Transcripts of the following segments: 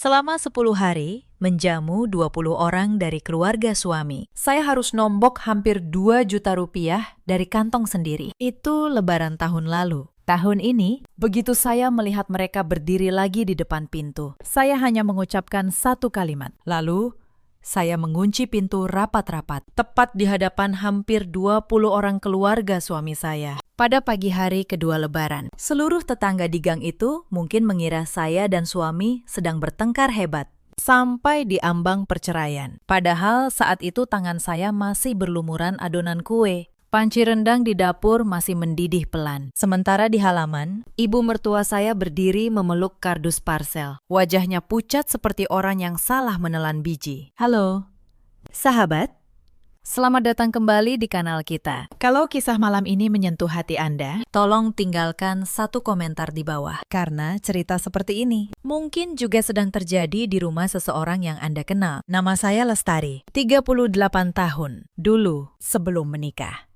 Selama 10 hari, menjamu 20 orang dari keluarga suami. Saya harus nombok hampir 2 juta rupiah dari kantong sendiri. Itu lebaran tahun lalu. Tahun ini, begitu saya melihat mereka berdiri lagi di depan pintu, saya hanya mengucapkan satu kalimat. Lalu, saya mengunci pintu rapat-rapat, tepat di hadapan hampir 20 orang keluarga suami saya. Pada pagi hari kedua lebaran, seluruh tetangga di gang itu mungkin mengira saya dan suami sedang bertengkar hebat, sampai di ambang perceraian. Padahal saat itu tangan saya masih berlumuran adonan kue. Panci rendang di dapur masih mendidih pelan. Sementara di halaman, ibu mertua saya berdiri memeluk kardus parsel. Wajahnya pucat seperti orang yang salah menelan biji. Halo, sahabat. Selamat datang kembali di kanal kita. Kalau kisah malam ini menyentuh hati Anda, tolong tinggalkan satu komentar di bawah. Karena cerita seperti ini mungkin juga sedang terjadi di rumah seseorang yang Anda kenal. Nama saya Lestari, 38 tahun, dulu sebelum menikah.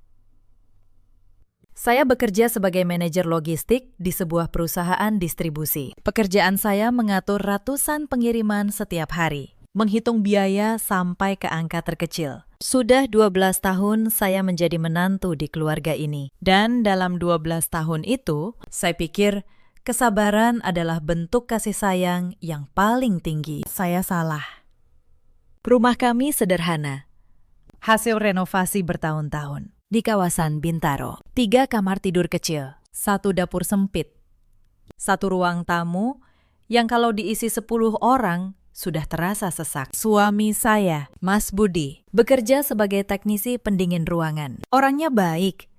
Saya bekerja sebagai manajer logistik di sebuah perusahaan distribusi. Pekerjaan saya mengatur ratusan pengiriman setiap hari, menghitung biaya sampai ke angka terkecil. Sudah 12 tahun saya menjadi menantu di keluarga ini. Dan dalam 12 tahun itu, saya pikir kesabaran adalah bentuk kasih sayang yang paling tinggi. Saya salah. Rumah kami sederhana, hasil renovasi bertahun-tahun. Di kawasan Bintaro, 3 kamar tidur kecil, 1 dapur sempit, 1 ruang tamu yang kalau diisi 10 orang sudah terasa sesak. Suami saya, Mas Budi, bekerja sebagai teknisi pendingin ruangan. Orangnya baik,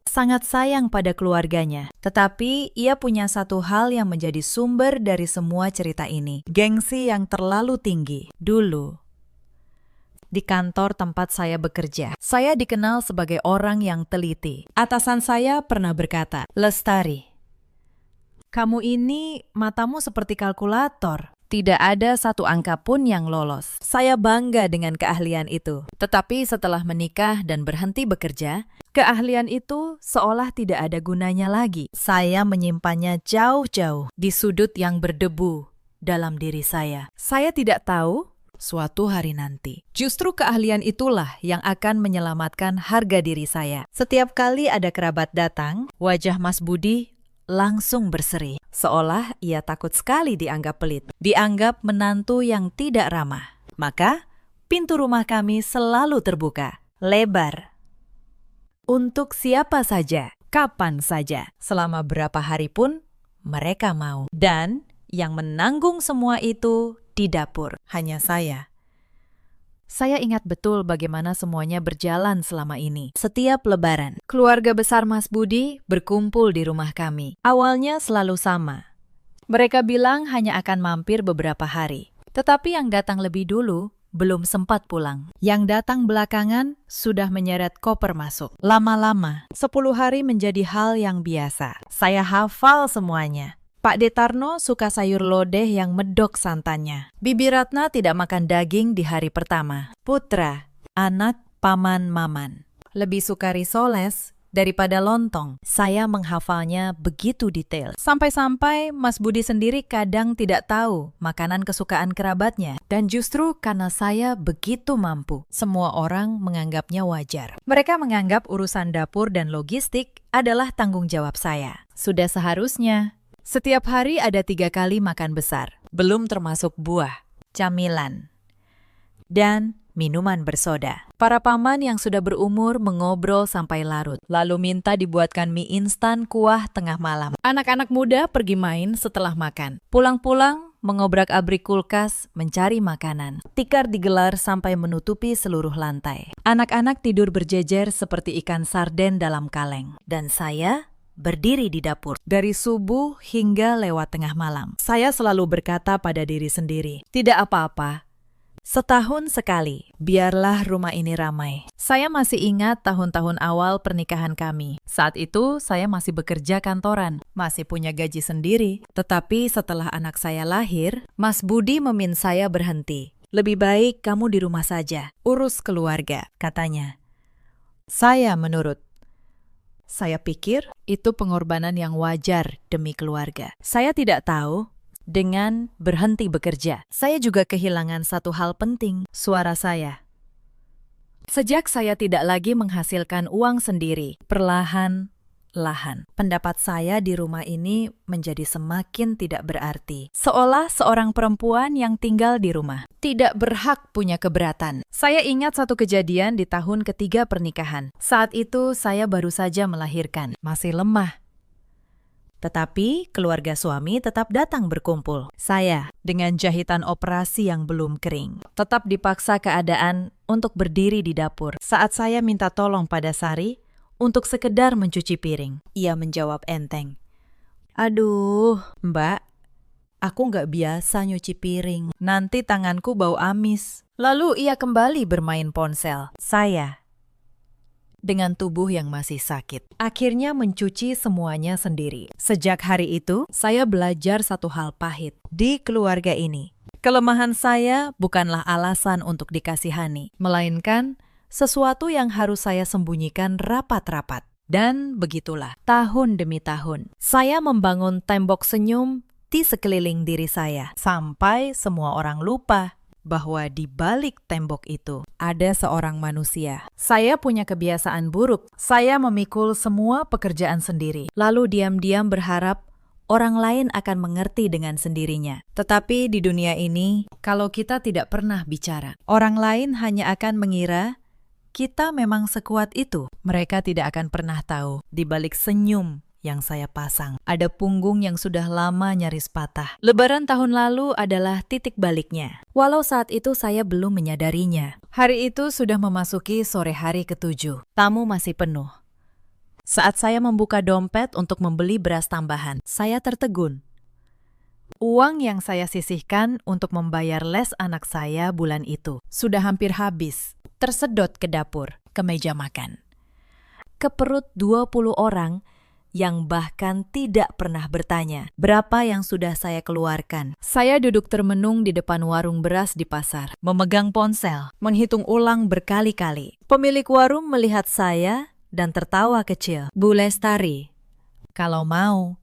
sangat sayang pada keluarganya. Tetapi ia punya satu hal yang menjadi sumber dari semua cerita ini. Gengsi yang terlalu tinggi. Dulu, di kantor tempat saya bekerja, saya dikenal sebagai orang yang teliti. Atasan saya pernah berkata, "Lestari, kamu ini matamu seperti kalkulator. Tidak ada satu angka pun yang lolos." Saya bangga dengan keahlian itu. Tetapi setelah menikah dan berhenti bekerja, keahlian itu seolah tidak ada gunanya lagi. Saya menyimpannya jauh-jauh di sudut yang berdebu dalam diri saya. Saya tidak tahu suatu hari nanti, justru keahlian itulah yang akan menyelamatkan harga diri saya. Setiap kali ada kerabat datang, wajah Mas Budi langsung berseri, seolah ia takut sekali dianggap pelit, dianggap menantu yang tidak ramah. Maka, pintu rumah kami selalu terbuka, lebar, untuk siapa saja, kapan saja, selama berapa hari pun mereka mau. Dan yang menanggung semua itu di dapur, hanya saya. Saya ingat betul bagaimana semuanya berjalan selama ini. Setiap lebaran, keluarga besar Mas Budi berkumpul di rumah kami. Awalnya selalu sama. Mereka bilang hanya akan mampir beberapa hari. Tetapi yang datang lebih dulu belum sempat pulang. Yang datang belakangan sudah menyeret koper masuk. Lama-lama, 10 hari menjadi hal yang biasa. Saya hafal semuanya. Pak Detarno suka sayur lodeh yang medok santannya. Bibi Ratna tidak makan daging di hari pertama. Putra, anak paman maman, lebih suka risoles daripada lontong. Saya menghafalnya begitu detail. Sampai-sampai Mas Budi sendiri kadang tidak tahu makanan kesukaan kerabatnya. Dan justru karena saya begitu mampu, semua orang menganggapnya wajar. Mereka menganggap urusan dapur dan logistik adalah tanggung jawab saya. Sudah seharusnya. Setiap hari ada 3 kali makan besar, belum termasuk buah, camilan, dan minuman bersoda. Para paman yang sudah berumur mengobrol sampai larut, lalu minta dibuatkan mie instan kuah tengah malam. Anak-anak muda pergi main setelah makan. Pulang-pulang, mengobrak-abrik kulkas mencari makanan. Tikar digelar sampai menutupi seluruh lantai. Anak-anak tidur berjejer seperti ikan sarden dalam kaleng. Dan saya berdiri di dapur. Dari subuh hingga lewat tengah malam. Saya selalu berkata pada diri sendiri, tidak apa-apa. Setahun sekali, biarlah rumah ini ramai. Saya masih ingat tahun-tahun awal pernikahan kami. Saat itu saya masih bekerja kantoran, masih punya gaji sendiri. Tetapi setelah anak saya lahir, Mas Budi meminta saya berhenti. Lebih baik kamu di rumah saja, urus keluarga, katanya. Saya menurut. Saya pikir itu pengorbanan yang wajar demi keluarga. Saya tidak tahu Dengan berhenti bekerja, saya juga kehilangan satu hal penting, suara saya. Sejak saya tidak lagi menghasilkan uang sendiri, perlahan-lahan, pendapat saya di rumah ini menjadi semakin tidak berarti. Seolah seorang perempuan yang tinggal di rumah tidak berhak punya keberatan. Saya ingat satu kejadian di tahun ketiga pernikahan. Saat itu saya baru saja melahirkan, masih lemah. Tetapi keluarga suami tetap datang berkumpul. Saya, dengan jahitan operasi yang belum kering, tetap dipaksa keadaan untuk berdiri di dapur. Saat saya minta tolong pada Sari untuk sekedar mencuci piring, ia menjawab enteng, "Aduh, Mbak, aku nggak biasa nyuci piring. Nanti tanganku bau amis." Lalu ia kembali bermain ponsel. Saya, dengan tubuh yang masih sakit, akhirnya mencuci semuanya sendiri. Sejak hari itu, saya belajar satu hal pahit di keluarga ini. Kelemahan saya bukanlah alasan untuk dikasihani, melainkan sesuatu yang harus saya sembunyikan rapat-rapat. Dan begitulah, tahun demi tahun, saya membangun tembok senyum di sekeliling diri saya, sampai semua orang lupa bahwa di balik tembok itu ada seorang manusia. Saya punya kebiasaan buruk. Saya memikul semua pekerjaan sendiri, lalu diam-diam berharap orang lain akan mengerti dengan sendirinya. Tetapi di dunia ini, kalau kita tidak pernah bicara, orang lain hanya akan mengira kita memang sekuat itu. Mereka tidak akan pernah tahu di balik senyum yang saya pasang ada punggung yang sudah lama nyaris patah. Lebaran tahun lalu adalah titik baliknya, walau saat itu saya belum menyadarinya. Hari itu sudah memasuki sore hari ke-7. Tamu masih penuh. Saat saya membuka dompet untuk membeli beras tambahan, saya tertegun. Uang yang saya sisihkan untuk membayar les anak saya bulan itu sudah hampir habis, tersedot ke dapur, ke meja makan, ke perut 20 orang yang bahkan tidak pernah bertanya berapa yang sudah saya keluarkan. Saya duduk termenung di depan warung beras di pasar, memegang ponsel, menghitung ulang berkali-kali. Pemilik warung melihat saya dan tertawa kecil. "Bu Lestari, kalau mau,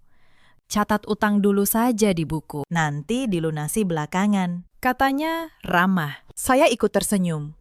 catat utang dulu saja di buku, nanti dilunasi belakangan," katanya ramah. Saya ikut tersenyum.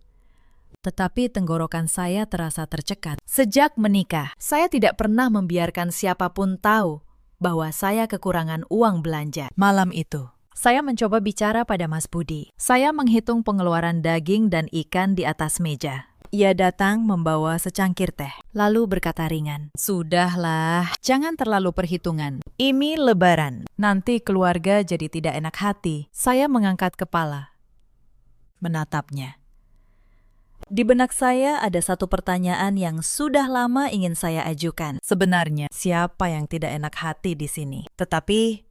Tetapi tenggorokan saya terasa tercekat. Sejak menikah, saya tidak pernah membiarkan siapapun tahu bahwa saya kekurangan uang belanja. Malam itu, saya mencoba bicara pada Mas Budi. Saya menghitung pengeluaran daging dan ikan di atas meja. Ia datang membawa secangkir teh, lalu berkata ringan, "Sudahlah, jangan terlalu perhitungan. Ini Lebaran, nanti keluarga jadi tidak enak hati." Saya mengangkat kepala, menatapnya. Di benak saya ada satu pertanyaan yang sudah lama ingin saya ajukan. Sebenarnya, siapa yang tidak enak hati di sini? Tetapi,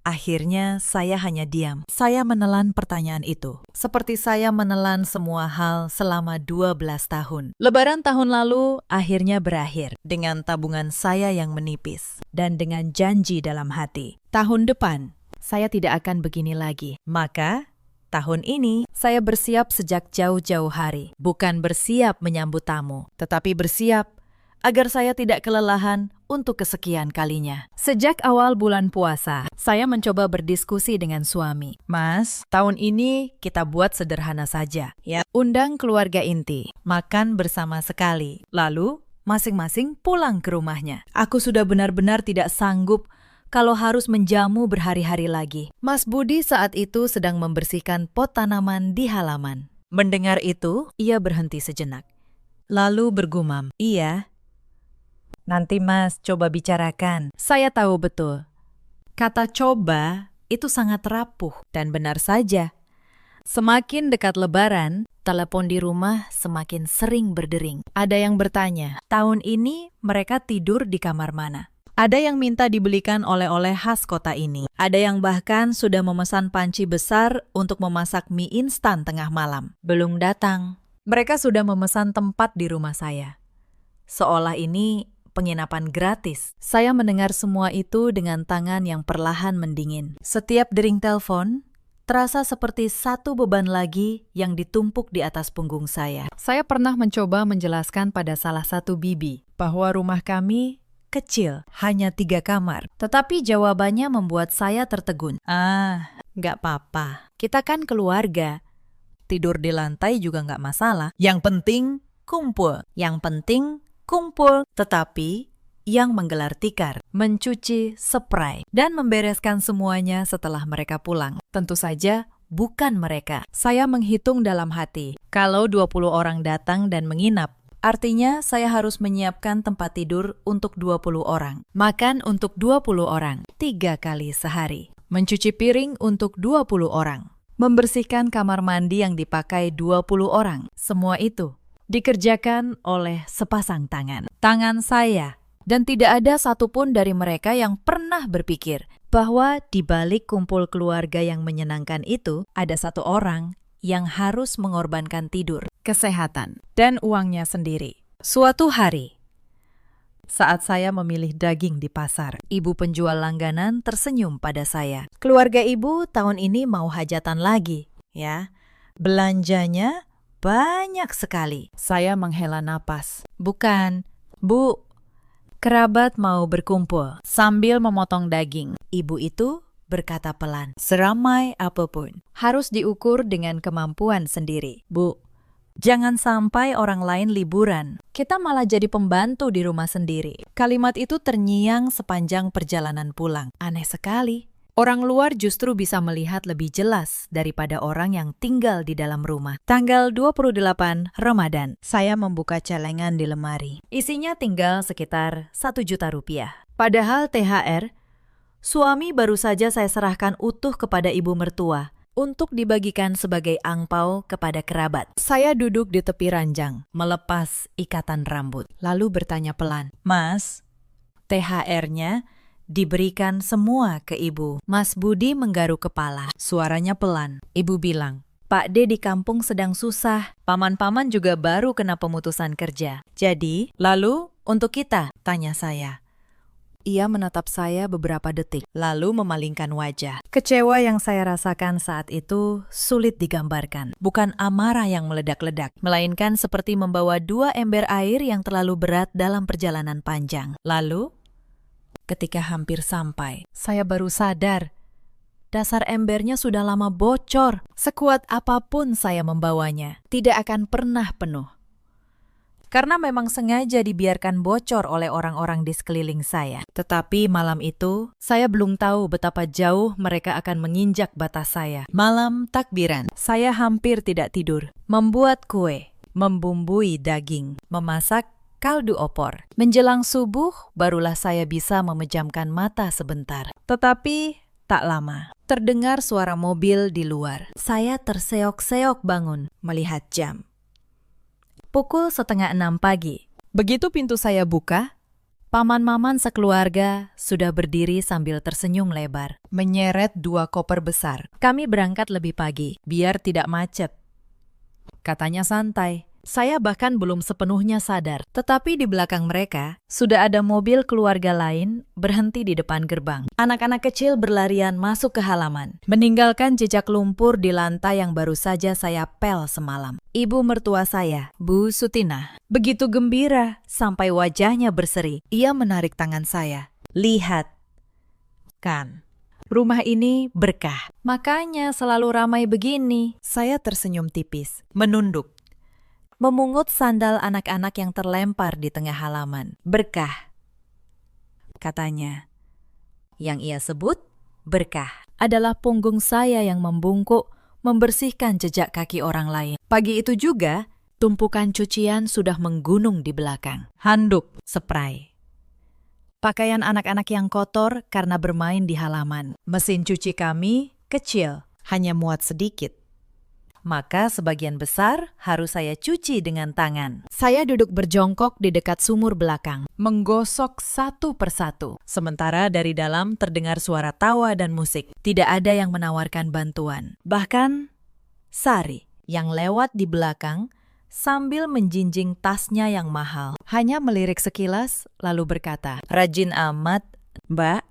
akhirnya saya hanya diam. Saya menelan pertanyaan itu, seperti saya menelan semua hal selama 12 tahun. Lebaran tahun lalu akhirnya berakhir dengan tabungan saya yang menipis dan dengan janji dalam hati. Tahun depan, saya tidak akan begini lagi. Maka, tahun ini, saya bersiap sejak jauh-jauh hari. Bukan bersiap menyambut tamu, tetapi bersiap agar saya tidak kelelahan untuk kesekian kalinya. Sejak awal bulan puasa, saya mencoba berdiskusi dengan suami. "Mas, tahun ini kita buat sederhana saja. Ya, undang keluarga inti, makan bersama sekali. Lalu, masing-masing pulang ke rumahnya. Aku sudah benar-benar tidak sanggup kalau harus menjamu berhari-hari lagi." Mas Budi saat itu sedang membersihkan pot tanaman di halaman. Mendengar itu, ia berhenti sejenak. Lalu bergumam, "Iya, nanti Mas coba bicarakan." Saya tahu betul. Kata coba itu sangat rapuh dan benar saja. Semakin dekat Lebaran, telepon di rumah semakin sering berdering. Ada yang bertanya, tahun ini mereka tidur di kamar mana? Ada yang minta dibelikan oleh-oleh khas kota ini. Ada yang bahkan sudah memesan panci besar untuk memasak mie instan tengah malam. Belum datang. Mereka sudah memesan tempat di rumah saya. Seolah ini penginapan gratis. Saya mendengar semua itu dengan tangan yang perlahan mendingin. Setiap dering telepon terasa seperti satu beban lagi yang ditumpuk di atas punggung saya. Saya pernah mencoba menjelaskan pada salah satu bibi bahwa rumah kami kecil, hanya 3 kamar. Tetapi jawabannya membuat saya tertegun. Nggak apa-apa. Kita kan keluarga. Tidur di lantai juga nggak masalah. Yang penting kumpul. Yang penting kumpul. Tetapi yang menggelar tikar, mencuci spray, dan membereskan semuanya setelah mereka pulang. Tentu saja bukan mereka. Saya menghitung dalam hati. Kalau 20 orang datang dan menginap, artinya saya harus menyiapkan tempat tidur untuk 20 orang. Makan untuk 20 orang, 3 kali sehari. Mencuci piring untuk 20 orang. Membersihkan kamar mandi yang dipakai 20 orang. Semua itu dikerjakan oleh sepasang tangan. Tangan saya. Dan tidak ada satupun dari mereka yang pernah berpikir bahwa di balik kumpul keluarga yang menyenangkan itu, ada satu orang yang harus mengorbankan tidur, kesehatan, dan uangnya sendiri. Suatu hari, saat saya memilih daging di pasar, ibu penjual langganan tersenyum pada saya. Keluarga ibu tahun ini mau hajatan lagi, ya. Belanjanya banyak sekali. Saya menghela napas. Bukan, Bu. Kerabat mau berkumpul sambil memotong daging. Ibu itu berkata pelan, seramai apapun, harus diukur dengan kemampuan sendiri. Bu, jangan sampai orang lain liburan. Kita malah jadi pembantu di rumah sendiri. Kalimat itu terngiang sepanjang perjalanan pulang. Aneh sekali. Orang luar justru bisa melihat lebih jelas daripada orang yang tinggal di dalam rumah. Tanggal 28 Ramadan, saya membuka celengan di lemari. Isinya tinggal sekitar 1 juta rupiah. Padahal THR, suami baru saja saya serahkan utuh kepada ibu mertua untuk dibagikan sebagai angpau kepada kerabat. Saya duduk di tepi ranjang, melepas ikatan rambut, lalu bertanya pelan, Mas, THR-nya diberikan semua ke ibu. Mas Budi menggaruk kepala. Suaranya pelan. Ibu bilang, Pak D di kampung sedang susah. Paman-paman juga baru kena pemutusan kerja. Jadi, lalu untuk kita? Tanya saya. Ia menatap saya beberapa detik, lalu memalingkan wajah. Kecewa yang saya rasakan saat itu sulit digambarkan. Bukan amarah yang meledak-ledak, melainkan seperti membawa 2 ember air yang terlalu berat dalam perjalanan panjang. Lalu, ketika hampir sampai, saya baru sadar dasar embernya sudah lama bocor. Sekuat apapun saya membawanya, tidak akan pernah penuh. Karena memang sengaja dibiarkan bocor oleh orang-orang di sekeliling saya. Tetapi malam itu, saya belum tahu betapa jauh mereka akan menginjak batas saya. Malam takbiran, saya hampir tidak tidur. Membuat kue, membumbui daging, memasak kaldu opor. Menjelang subuh, barulah saya bisa memejamkan mata sebentar. Tetapi tak lama, terdengar suara mobil di luar. Saya terseok-seok bangun melihat jam. Pukul 5:30 pagi. Begitu pintu saya buka, paman-maman sekeluarga sudah berdiri sambil tersenyum lebar, menyeret 2 koper besar. Kami berangkat lebih pagi, biar tidak macet. Katanya santai. Saya bahkan belum sepenuhnya sadar, tetapi di belakang mereka sudah ada mobil keluarga lain berhenti di depan gerbang. Anak-anak kecil berlarian masuk ke halaman, meninggalkan jejak lumpur di lantai yang baru saja saya pel semalam. Ibu mertua saya, Bu Sutina, begitu gembira sampai wajahnya berseri. Ia menarik tangan saya. Lihat, kan, rumah ini berkah. Makanya selalu ramai begini. Saya tersenyum tipis, menunduk, memungut sandal anak-anak yang terlempar di tengah halaman. Berkah, katanya. Yang ia sebut berkah adalah punggung saya yang membungkuk, membersihkan jejak kaki orang lain. Pagi itu juga, tumpukan cucian sudah menggunung di belakang. Handuk, spray, pakaian anak-anak yang kotor karena bermain di halaman. Mesin cuci kami kecil, hanya muat sedikit. Maka sebagian besar harus saya cuci dengan tangan. Saya duduk berjongkok di dekat sumur belakang, menggosok satu persatu. Sementara dari dalam terdengar suara tawa dan musik. Tidak ada yang menawarkan bantuan. Bahkan Sari yang lewat di belakang sambil menjinjing tasnya yang mahal. Hanya melirik sekilas lalu berkata, "Rajin amat, Mbak."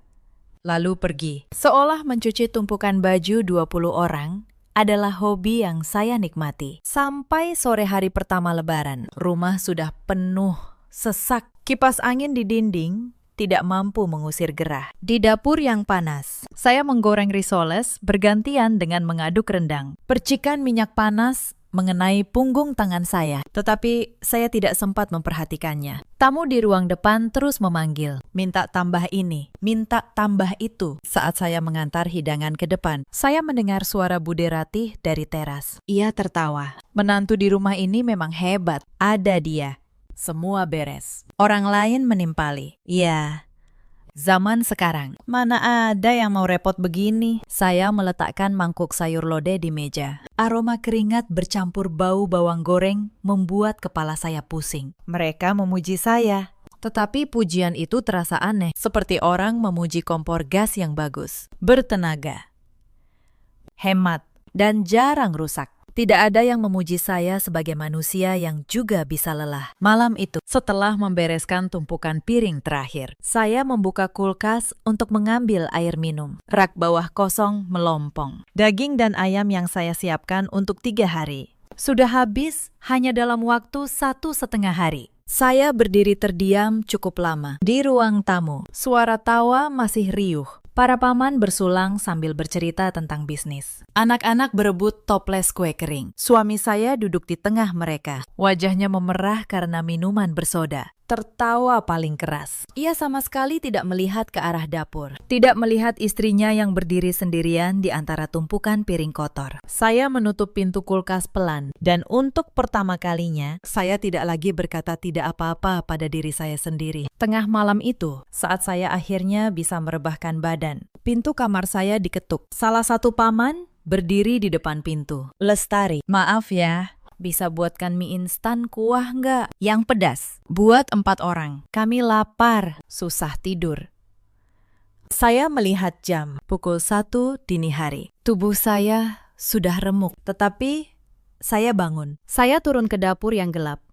Lalu pergi. Seolah mencuci tumpukan baju 20 orang adalah hobi yang saya nikmati. Sampai sore hari pertama Lebaran, rumah sudah penuh, sesak. Kipas angin di dinding tidak mampu mengusir gerah. Di dapur yang panas, saya menggoreng risoles bergantian dengan mengaduk rendang. Percikan minyak panas mengenai punggung tangan saya, tetapi saya tidak sempat memperhatikannya. Tamu di ruang depan terus memanggil, minta tambah ini, minta tambah itu. Saat saya mengantar hidangan ke depan, saya mendengar suara Bude Ratih dari teras. Ia tertawa. Menantu di rumah ini memang hebat. Ada dia. Semua beres. Orang lain menimpali. Ya, zaman sekarang, mana ada yang mau repot begini? Saya meletakkan mangkuk sayur lodeh di meja. Aroma keringat bercampur bau bawang goreng membuat kepala saya pusing. Mereka memuji saya. Tetapi pujian itu terasa aneh, seperti orang memuji kompor gas yang bagus, bertenaga, hemat, dan jarang rusak. Tidak ada yang memuji saya sebagai manusia yang juga bisa lelah. Malam itu, setelah membereskan tumpukan piring terakhir, saya membuka kulkas untuk mengambil air minum. Rak bawah kosong melompong. Daging dan ayam yang saya siapkan untuk 3 hari sudah habis hanya dalam waktu 1,5 hari. Saya berdiri terdiam cukup lama. Di ruang tamu, suara tawa masih riuh. Para paman bersulang sambil bercerita tentang bisnis. Anak-anak berebut toples kue kering. Suami saya duduk di tengah mereka. Wajahnya memerah karena minuman bersoda. Tertawa paling keras. Ia sama sekali tidak melihat ke arah dapur. Tidak melihat istrinya yang berdiri sendirian di antara tumpukan piring kotor. Saya menutup pintu kulkas pelan. Dan untuk pertama kalinya, saya tidak lagi berkata tidak apa-apa pada diri saya sendiri. Tengah malam itu, saat saya akhirnya bisa merebahkan badan, pintu kamar saya diketuk. Salah satu paman berdiri di depan pintu. Lestari, maaf ya. Bisa buatkan mie instan kuah nggak? Yang pedas. Buat 4 orang. Kami lapar, susah tidur. Saya melihat jam, pukul 1 dini hari. Tubuh saya sudah remuk, tetapi saya bangun. Saya turun ke dapur yang gelap,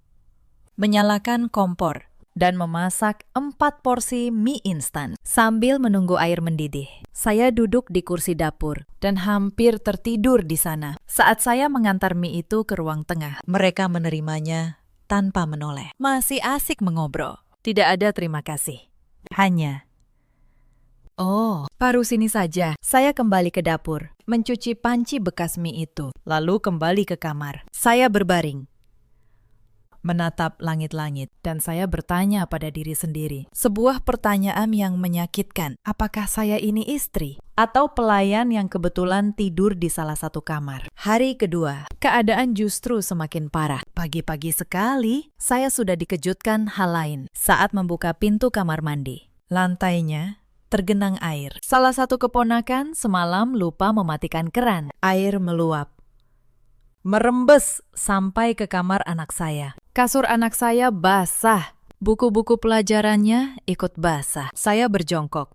menyalakan kompor, dan memasak 4 porsi mie instan. Sambil menunggu air mendidih, saya duduk di kursi dapur dan hampir tertidur di sana. Saat saya mengantar mie itu ke ruang tengah, mereka menerimanya tanpa menoleh. Masih asik mengobrol. Tidak ada terima kasih. Hanya, oh, paru sini saja. Saya kembali ke dapur, mencuci panci bekas mie itu, lalu kembali ke kamar. Saya berbaring, menatap langit-langit, dan saya bertanya pada diri sendiri. Sebuah pertanyaan yang menyakitkan. Apakah saya ini istri? Atau pelayan yang kebetulan tidur di salah satu kamar? Hari kedua, keadaan justru semakin parah. Pagi-pagi sekali, saya sudah dikejutkan hal lain. Saat membuka pintu kamar mandi, lantainya tergenang air. Salah satu keponakan semalam lupa mematikan keran. Air meluap, merembes sampai ke kamar anak saya. Kasur anak saya basah. Buku-buku pelajarannya ikut basah. Saya berjongkok,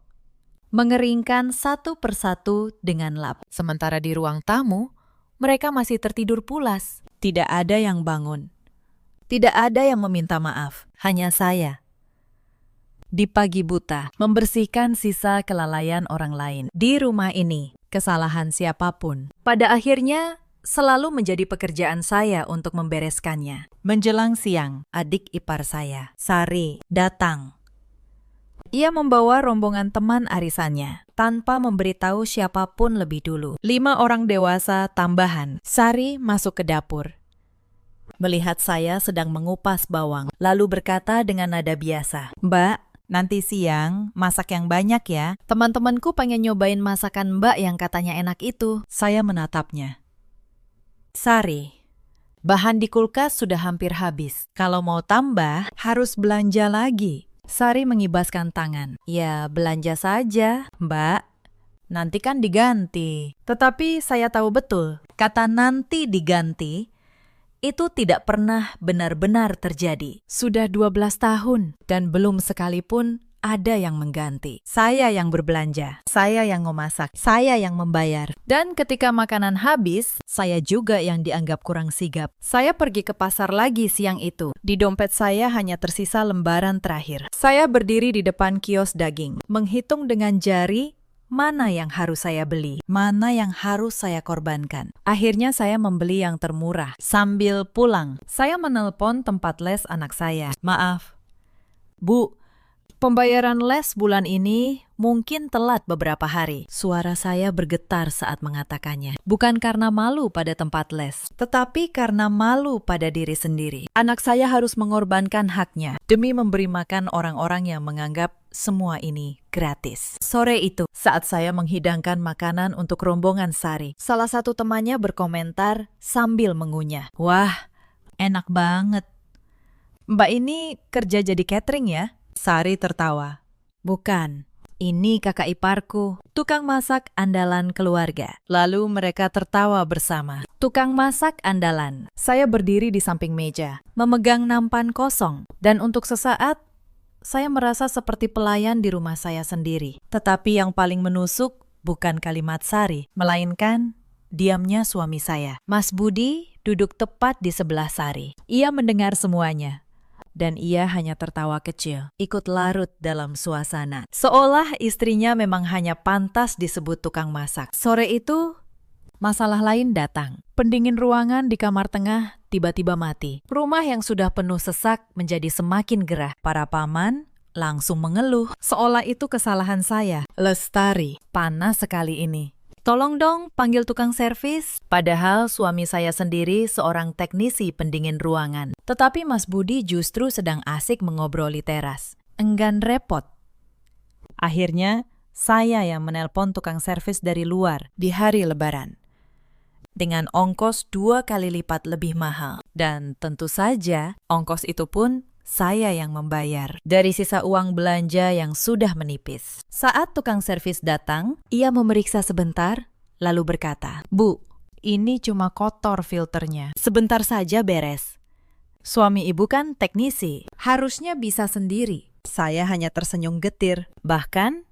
mengeringkan satu persatu dengan lap. Sementara di ruang tamu, mereka masih tertidur pulas. Tidak ada yang bangun. Tidak ada yang meminta maaf. Hanya saya. Di pagi buta, membersihkan sisa kelalaian orang lain. Di rumah ini, kesalahan siapapun, pada akhirnya selalu menjadi pekerjaan saya untuk membereskannya. Menjelang siang, adik ipar saya, Sari, datang. Ia membawa rombongan teman arisannya, tanpa memberitahu siapapun lebih dulu. 5 orang dewasa tambahan. Sari masuk ke dapur, melihat saya sedang mengupas bawang, lalu berkata dengan nada biasa, "Mbak, nanti siang masak yang banyak ya. Teman-temanku pengen nyobain masakan Mbak yang katanya enak itu." Saya menatapnya. Sari, bahan di kulkas sudah hampir habis. Kalau mau tambah, harus belanja lagi. Sari mengibaskan tangan. Ya, belanja saja, Mbak. Nanti kan diganti. Tetapi saya tahu betul, kata nanti diganti itu tidak pernah benar-benar terjadi. Sudah 12 tahun dan belum sekalipun ada yang mengganti. Saya yang berbelanja, saya yang memasak, saya yang membayar. Dan ketika makanan habis, saya juga yang dianggap kurang sigap. Saya pergi ke pasar lagi siang itu. Di dompet saya hanya tersisa lembaran terakhir. Saya berdiri di depan kios daging, menghitung dengan jari mana yang harus saya beli, mana yang harus saya korbankan. Akhirnya saya membeli yang termurah. Sambil pulang, saya menelpon tempat les anak saya. "Maaf, Bu, Pembayaran les bulan ini mungkin telat beberapa hari. Suara saya bergetar saat mengatakannya. Bukan karena malu pada tempat les, tetapi karena malu pada diri sendiri. Anak saya harus mengorbankan haknya demi memberi makan orang-orang yang menganggap semua ini gratis. Sore itu, saat saya menghidangkan makanan untuk rombongan Sari, salah satu temannya berkomentar sambil mengunyah. Wah, enak banget. Mbak ini kerja jadi catering ya? Sari tertawa. Bukan, ini kakak iparku, tukang masak andalan keluarga. Lalu mereka tertawa bersama. Tukang masak andalan. Saya berdiri di samping meja, memegang nampan kosong. Dan untuk sesaat, saya merasa seperti pelayan di rumah saya sendiri. Tetapi yang paling menusuk bukan kalimat Sari, melainkan diamnya suami saya. Mas Budi duduk tepat di sebelah Sari. Ia mendengar semuanya. Dan ia hanya tertawa kecil, ikut larut dalam suasana. Seolah istrinya memang hanya pantas disebut tukang masak. Sore itu, masalah lain datang. Pendingin ruangan di kamar tengah tiba-tiba mati. Rumah yang sudah penuh sesak menjadi semakin gerah. Para paman langsung mengeluh, seolah itu kesalahan saya. Lestari, panas sekali ini. Tolong dong panggil tukang servis. Padahal suami saya sendiri seorang teknisi pendingin ruangan. Tetapi Mas Budi justru sedang asik mengobroli teras. Enggan repot. Akhirnya, saya yang menelpon tukang servis dari luar di hari Lebaran. Dengan ongkos 2 kali lipat lebih mahal. Dan tentu saja, ongkos itu pun saya yang membayar dari sisa uang belanja yang sudah menipis. Saat tukang servis datang, ia memeriksa sebentar, lalu berkata, "Bu, ini cuma kotor filternya. Sebentar saja beres. Suami ibu kan teknisi, harusnya bisa sendiri." Saya hanya tersenyum getir. Bahkan,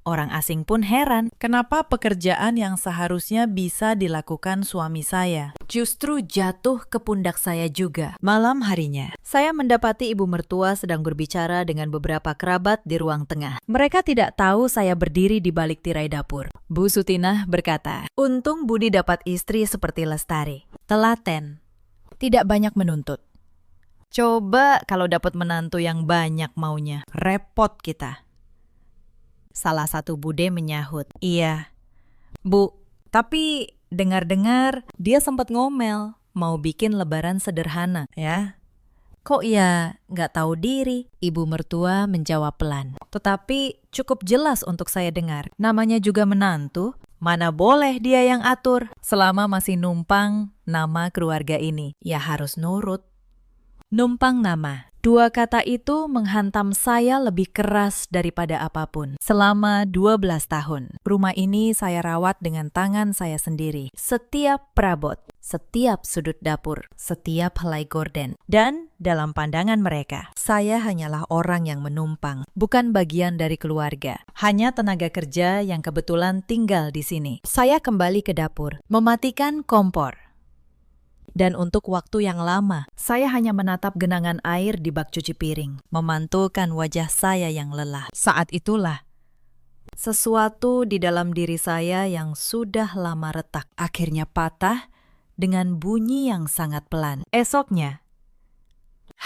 orang asing pun heran, kenapa pekerjaan yang seharusnya bisa dilakukan suami saya justru jatuh ke pundak saya juga. Malam harinya, saya mendapati ibu mertua sedang berbicara dengan beberapa kerabat di ruang tengah. Mereka tidak tahu saya berdiri di balik tirai dapur. Bu Sutinah berkata, "Untung Budi dapat istri seperti Lestari. Telaten, tidak banyak menuntut. Coba kalau dapat menantu yang banyak maunya, repot kita." Salah satu bude menyahut, "Iya, Bu, tapi dengar-dengar dia sempat ngomel, mau bikin lebaran sederhana, ya." "Kok ya nggak tahu diri?" Ibu mertua menjawab pelan. Tetapi cukup jelas untuk saya dengar. Namanya juga menantu, mana boleh dia yang atur. Selama masih numpang nama keluarga ini, ya harus nurut. Numpang nama. 2 kata itu menghantam saya lebih keras daripada apapun. Selama 12 tahun, rumah ini saya rawat dengan tangan saya sendiri. Setiap perabot, setiap sudut dapur, setiap helai gorden. Dan dalam pandangan mereka, saya hanyalah orang yang menumpang, bukan bagian dari keluarga. Hanya tenaga kerja yang kebetulan tinggal di sini. Saya kembali ke dapur, mematikan kompor. Dan untuk waktu yang lama, saya hanya menatap genangan air di bak cuci piring, memantulkan wajah saya yang lelah. Saat itulah, sesuatu di dalam diri saya yang sudah lama retak, akhirnya patah dengan bunyi yang sangat pelan. Esoknya,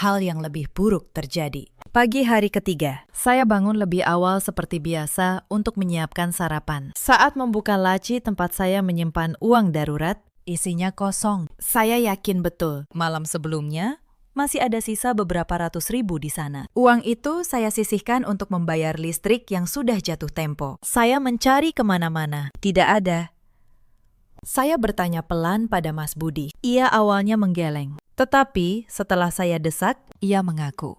hal yang lebih buruk terjadi. Pagi hari ketiga, saya bangun lebih awal seperti biasa untuk menyiapkan sarapan. Saat membuka laci tempat saya menyimpan uang darurat, isinya kosong. Saya yakin betul, malam sebelumnya masih ada sisa beberapa ratus ribu di sana. Uang itu saya sisihkan untuk membayar listrik yang sudah jatuh tempo. Saya mencari kemana-mana, tidak ada. Saya bertanya pelan pada Mas Budi. Ia awalnya menggeleng, tetapi setelah saya desak, ia mengaku.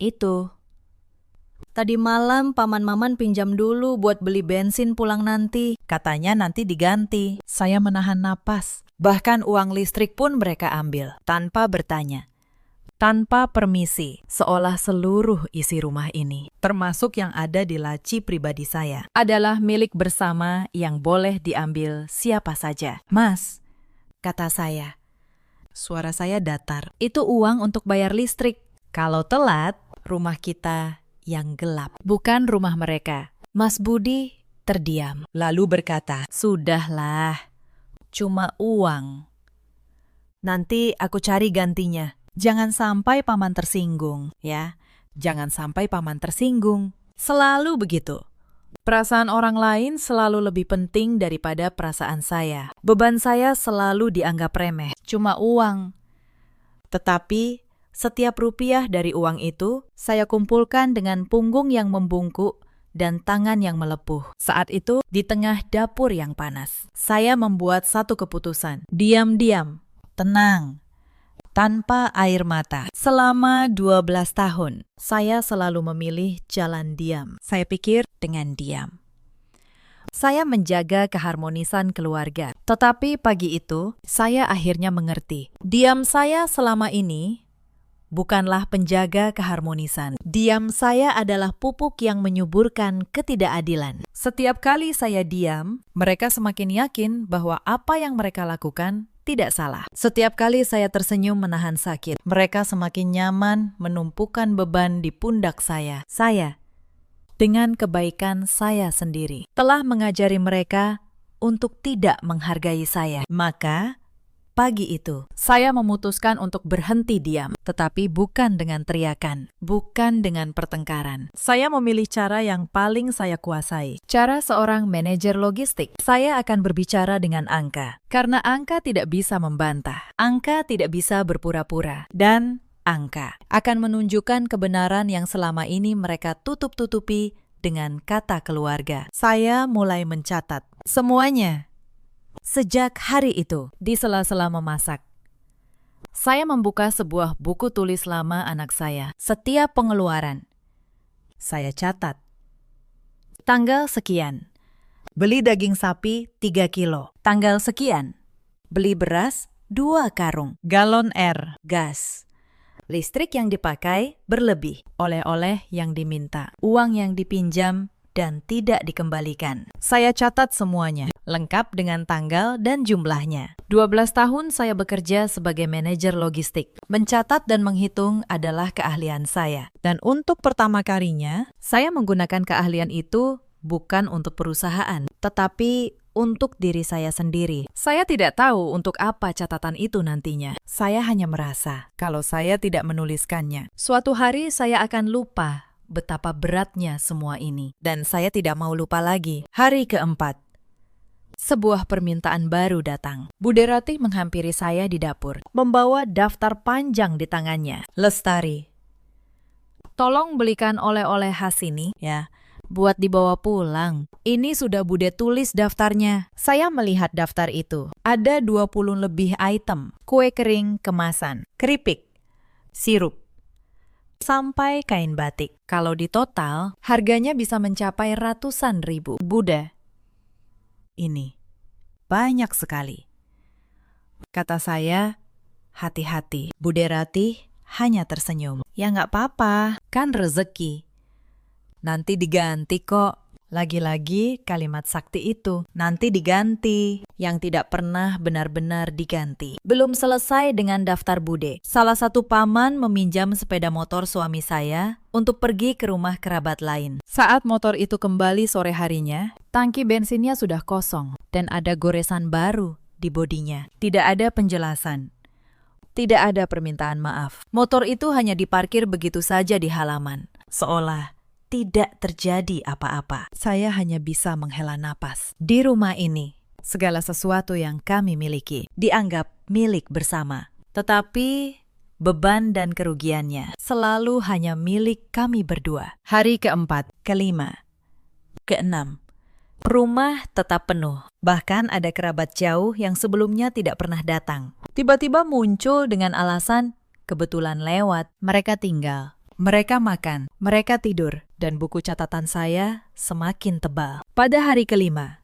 "Itu. Tadi malam Paman Maman pinjam dulu buat beli bensin pulang nanti. Katanya nanti diganti." Saya menahan napas. Bahkan uang listrik pun mereka ambil, tanpa bertanya. Tanpa permisi, seolah seluruh isi rumah ini, termasuk yang ada di laci pribadi saya, adalah milik bersama yang boleh diambil siapa saja. "Mas," kata saya. Suara saya datar. "Itu uang untuk bayar listrik. Kalau telat, rumah kita yang gelap, bukan rumah mereka." Mas Budi terdiam, lalu berkata, "Sudahlah, cuma uang. Nanti aku cari gantinya. Jangan sampai paman tersinggung, ya. Jangan sampai paman tersinggung. Selalu begitu. Perasaan orang lain selalu lebih penting daripada perasaan saya. Beban saya selalu dianggap remeh, cuma uang. Tetapi setiap rupiah dari uang itu saya kumpulkan dengan punggung yang membungkuk dan tangan yang melepuh. Saat itu, di tengah dapur yang panas, saya membuat satu keputusan. Diam-diam, tenang, tanpa air mata. Selama 12 tahun, saya selalu memilih jalan diam. Saya pikir dengan diam. Saya menjaga keharmonisan keluarga. Tetapi pagi itu, saya akhirnya mengerti. Diam saya selama ini bukanlah penjaga keharmonisan. Diam saya adalah pupuk yang menyuburkan ketidakadilan. Setiap kali saya diam, mereka semakin yakin bahwa apa yang mereka lakukan tidak salah. Setiap kali saya tersenyum menahan sakit, mereka semakin nyaman menumpukan beban di pundak saya. Saya, dengan kebaikan saya sendiri, telah mengajari mereka untuk tidak menghargai saya. Maka, pagi itu, saya memutuskan untuk berhenti diam, tetapi bukan dengan teriakan, bukan dengan pertengkaran. Saya memilih cara yang paling saya kuasai. Cara seorang manajer logistik. Saya akan berbicara dengan angka, karena angka tidak bisa membantah. Angka tidak bisa berpura-pura. Dan angka akan menunjukkan kebenaran yang selama ini mereka tutup-tutupi dengan kata keluarga. Saya mulai mencatat semuanya. Sejak hari itu, di sela-sela memasak, saya membuka sebuah buku tulis lama anak saya. Setiap pengeluaran, saya catat. Tanggal sekian, beli daging sapi 3 kilo. Tanggal sekian, beli beras 2 karung. Galon air, gas. Listrik yang dipakai berlebih. Oleh-oleh yang diminta. Uang yang dipinjam dan tidak dikembalikan. Saya catat semuanya, lengkap dengan tanggal dan jumlahnya. 12 tahun saya bekerja sebagai manajer logistik. Mencatat dan menghitung adalah keahlian saya. Dan untuk pertama kalinya, saya menggunakan keahlian itu bukan untuk perusahaan, tetapi untuk diri saya sendiri. Saya tidak tahu untuk apa catatan itu nantinya. Saya hanya merasa kalau saya tidak menuliskannya, suatu hari saya akan lupa betapa beratnya semua ini. Dan saya tidak mau lupa lagi. Hari keempat, sebuah permintaan baru datang. Bude Ratih menghampiri saya di dapur, membawa daftar panjang di tangannya. Lestari, tolong belikan oleh-oleh khas ini, ya, buat dibawa pulang. Ini sudah Bude tulis daftarnya. Saya melihat daftar itu. Ada 20 lebih item. Kue kering kemasan, keripik, sirup, sampai kain batik. Kalau di total, harganya bisa mencapai ratusan ribu. Bude, ini banyak sekali. Kata saya, hati-hati. Bude Ratih hanya tersenyum. Ya nggak apa-apa, kan rezeki. Nanti diganti kok. Lagi-lagi kalimat sakti itu, nanti diganti, yang tidak pernah benar-benar diganti. Belum selesai dengan daftar Bude. Salah satu paman meminjam sepeda motor suami saya untuk pergi ke rumah kerabat lain. Saat motor itu kembali sore harinya, tangki bensinnya sudah kosong dan ada goresan baru di bodinya. Tidak ada penjelasan. Tidak ada permintaan maaf. Motor itu hanya diparkir begitu saja di halaman, seolah tidak terjadi apa-apa. Saya hanya bisa menghela napas. Di rumah ini, segala sesuatu yang kami miliki dianggap milik bersama. Tetapi beban dan kerugiannya selalu hanya milik kami berdua. Hari keempat, kelima, keenam, rumah tetap penuh. Bahkan ada kerabat jauh yang sebelumnya tidak pernah datang. Tiba-tiba muncul dengan alasan kebetulan lewat. Mereka tinggal, mereka makan, mereka tidur, dan buku catatan saya semakin tebal. Pada hari kelima,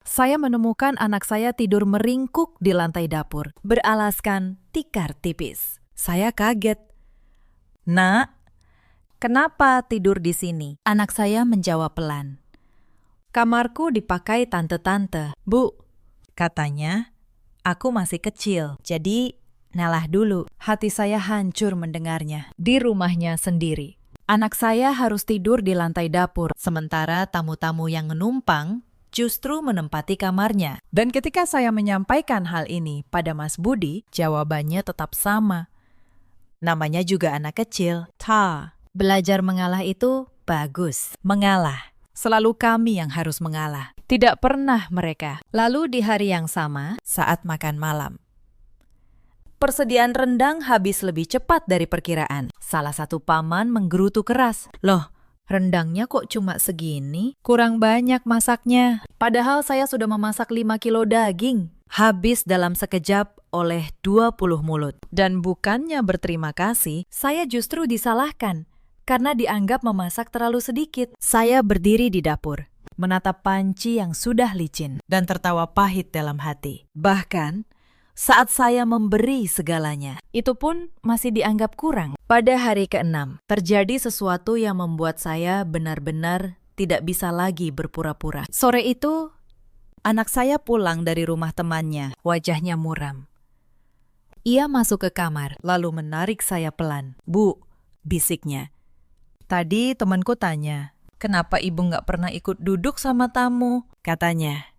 saya menemukan anak saya tidur meringkuk di lantai dapur, beralaskan tikar tipis. Saya kaget. Nak, kenapa tidur di sini? Anak saya menjawab pelan. Kamarku dipakai tante-tante. Bu, katanya, aku masih kecil, jadi ngalah dulu. Hati saya hancur mendengarnya. Di rumahnya sendiri, anak saya harus tidur di lantai dapur, sementara tamu-tamu yang menumpang justru menempati kamarnya. Dan ketika saya menyampaikan hal ini pada Mas Budi, jawabannya tetap sama. Namanya juga anak kecil, Ta. Belajar mengalah itu bagus. Mengalah. Selalu kami yang harus mengalah. Tidak pernah mereka. Lalu di hari yang sama, saat makan malam, persediaan rendang habis lebih cepat dari perkiraan. Salah satu paman menggerutu keras. Loh, rendangnya kok cuma segini? Kurang banyak masaknya. Padahal saya sudah memasak 5 kilo daging. Habis dalam sekejap oleh 20 mulut. Dan bukannya berterima kasih, saya justru disalahkan. Karena dianggap memasak terlalu sedikit. Saya berdiri di dapur, menatap panci yang sudah licin, dan tertawa pahit dalam hati. Bahkan, saat saya memberi segalanya, itu pun masih dianggap kurang. Pada hari ke-6, terjadi sesuatu yang membuat saya benar-benar tidak bisa lagi berpura-pura. Sore itu, anak saya pulang dari rumah temannya, wajahnya muram. Ia masuk ke kamar, lalu menarik saya pelan. Bu, bisiknya. Tadi temanku tanya, kenapa ibu nggak pernah ikut duduk sama tamu? Katanya,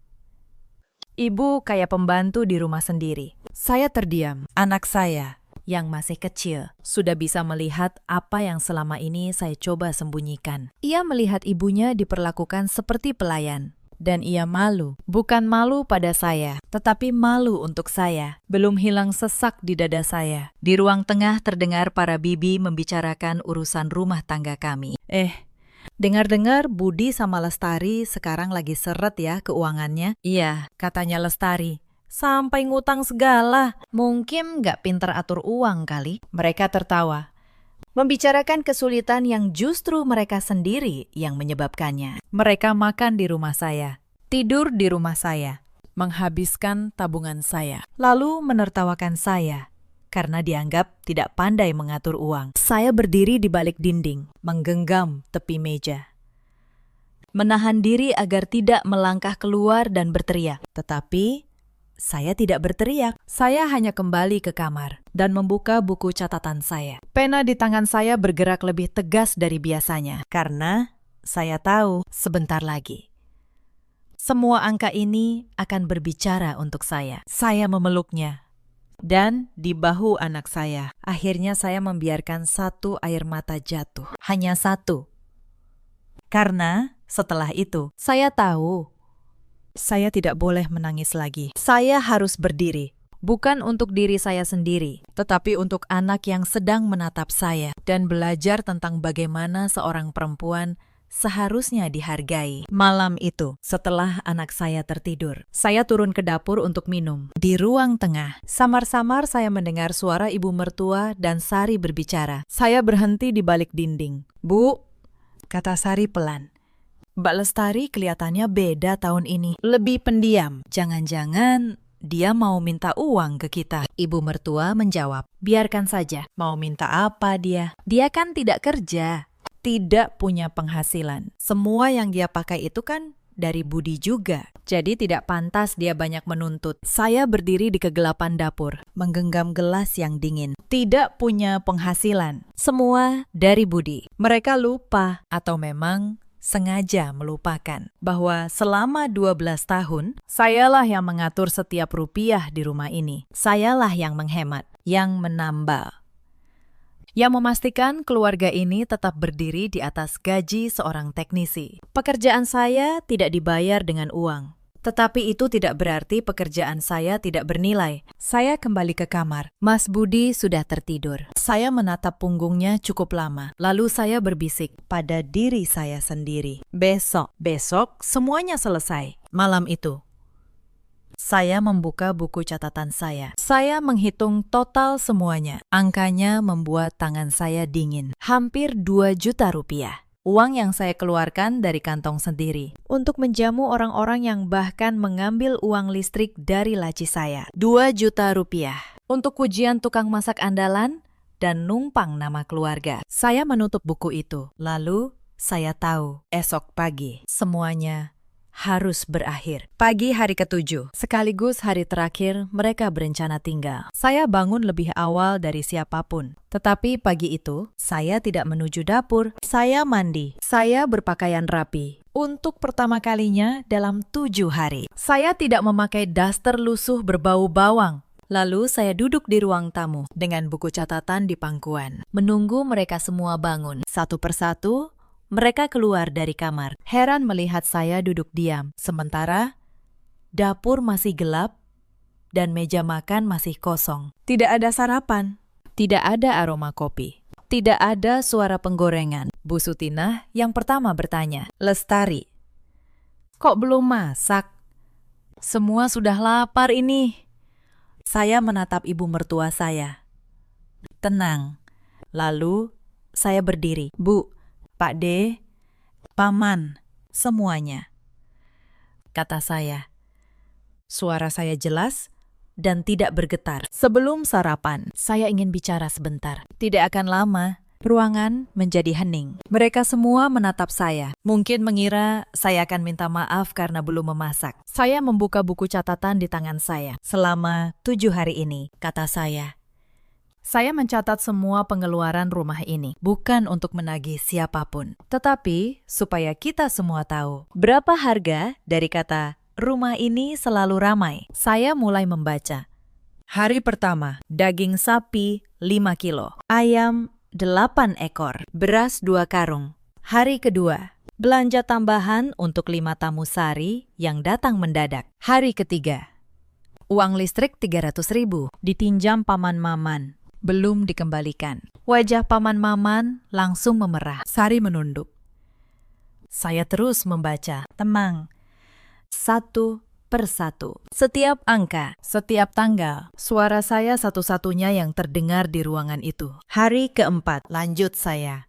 ibu kayak pembantu di rumah sendiri. Saya terdiam. Anak saya yang masih kecil sudah bisa melihat apa yang selama ini saya coba sembunyikan. Ia melihat ibunya diperlakukan seperti pelayan. Dan ia malu. Bukan malu pada saya, tetapi malu untuk saya. Belum hilang sesak di dada saya. Di ruang tengah terdengar para bibi membicarakan urusan rumah tangga kami. Dengar-dengar Budi sama Lestari sekarang lagi seret ya keuangannya. Iya, katanya Lestari. Sampai ngutang segala. Mungkin nggak pinter atur uang kali. Mereka tertawa. Membicarakan kesulitan yang justru mereka sendiri yang menyebabkannya. Mereka makan di rumah saya, tidur di rumah saya, menghabiskan tabungan saya, lalu menertawakan saya karena dianggap tidak pandai mengatur uang. Saya berdiri di balik dinding, menggenggam tepi meja, menahan diri agar tidak melangkah keluar dan berteriak. Tetapi saya tidak berteriak. Saya hanya kembali ke kamar dan membuka buku catatan saya. Pena di tangan saya bergerak lebih tegas dari biasanya karena saya tahu sebentar lagi semua angka ini akan berbicara untuk saya. Saya memeluknya dan di bahu anak saya. Akhirnya saya membiarkan satu air mata jatuh. Hanya satu. Karena setelah itu saya tahu saya tidak boleh menangis lagi. Saya harus berdiri. Bukan untuk diri saya sendiri, tetapi untuk anak yang sedang menatap saya dan belajar tentang bagaimana seorang perempuan seharusnya dihargai. Malam itu, setelah anak saya tertidur, saya turun ke dapur untuk minum. Di ruang tengah, samar-samar saya mendengar suara ibu mertua dan Sari berbicara. Saya berhenti di balik dinding. Bu, kata Sari pelan. Mbak Lestari kelihatannya beda tahun ini. Lebih pendiam. Jangan-jangan dia mau minta uang ke kita. Ibu mertua menjawab, biarkan saja. Mau minta apa dia? Dia kan tidak kerja. Tidak punya penghasilan. Semua yang dia pakai itu kan dari Budi juga. Jadi tidak pantas dia banyak menuntut. Saya berdiri di kegelapan dapur, menggenggam gelas yang dingin. Tidak punya penghasilan. Semua dari Budi. Mereka lupa atau memang sengaja melupakan bahwa selama 12 tahun, sayalah yang mengatur setiap rupiah di rumah ini. Sayalah yang menghemat, yang menambal, yang memastikan keluarga ini tetap berdiri di atas gaji seorang teknisi. Pekerjaan saya tidak dibayar dengan uang. Tetapi itu tidak berarti pekerjaan saya tidak bernilai. Saya kembali ke kamar. Mas Budi sudah tertidur. Saya menatap punggungnya cukup lama. Lalu saya berbisik pada diri saya sendiri. Besok semuanya selesai. Malam itu, saya membuka buku catatan saya. Saya menghitung total semuanya. Angkanya membuat tangan saya dingin. Hampir 2 juta rupiah. Uang yang saya keluarkan dari kantong sendiri untuk menjamu orang-orang yang bahkan mengambil uang listrik dari laci saya. 2 juta rupiah untuk ujian tukang masak andalan dan numpang nama keluarga. Saya menutup buku itu. Lalu saya tahu esok pagi semuanya harus berakhir. Pagi hari ke-7, sekaligus hari terakhir mereka berencana tinggal. Saya bangun lebih awal dari siapapun. Tetapi pagi itu, saya tidak menuju dapur. Saya mandi. Saya berpakaian rapi. Untuk pertama kalinya dalam 7 hari. Saya tidak memakai daster lusuh berbau bawang. Lalu saya duduk di ruang tamu dengan buku catatan di pangkuan, menunggu mereka semua bangun. Satu persatu, mereka keluar dari kamar. Heran melihat saya duduk diam, sementara dapur masih gelap dan meja makan masih kosong. Tidak ada sarapan, tidak ada aroma kopi, tidak ada suara penggorengan. Bu Sutinah yang pertama bertanya, "Lestari, kok belum masak? Semua sudah lapar ini." Saya menatap ibu mertua saya. Tenang. Lalu saya berdiri. "Bu, Pak D, Paman, semuanya," kata saya. Suara saya jelas dan tidak bergetar. "Sebelum sarapan, saya ingin bicara sebentar. Tidak akan lama." Ruangan menjadi hening. Mereka semua menatap saya. Mungkin mengira saya akan minta maaf karena belum memasak. Saya membuka buku catatan di tangan saya. "Selama 7 hari ini," kata saya, "saya mencatat semua pengeluaran rumah ini. Bukan untuk menagih siapapun, tetapi supaya kita semua tahu berapa harga dari kata rumah ini selalu ramai." Saya mulai membaca. Hari pertama, daging sapi 5 kilo, ayam 8 ekor, beras 2 karung. Hari kedua, belanja tambahan untuk 5 tamu sari yang datang mendadak. Hari ketiga, uang listrik 300.000 ditinjam Paman Maman, belum dikembalikan. Wajah Paman Maman langsung memerah. Sari menunduk. Saya terus membaca, temang, satu persatu. Setiap angka, setiap tanggal, suara saya satu-satunya yang terdengar di ruangan itu. Hari keempat, lanjut saya.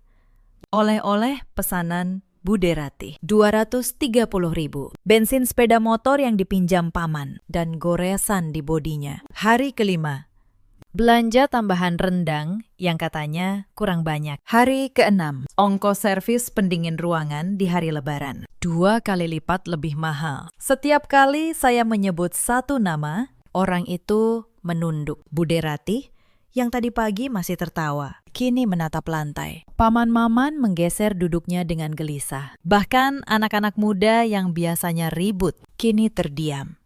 Oleh-oleh pesanan Bude Ratih, 230.000. Bensin sepeda motor yang dipinjam Paman, dan goresan di bodinya. Hari kelima, belanja tambahan rendang yang katanya kurang banyak. Hari keenam, ongkos servis pendingin ruangan di hari Lebaran. 2 kali lipat lebih mahal. Setiap kali saya menyebut satu nama, orang itu menunduk. Bude Ratih yang tadi pagi masih tertawa, kini menatap lantai. Paman Maman menggeser duduknya dengan gelisah. Bahkan anak-anak muda yang biasanya ribut, kini terdiam.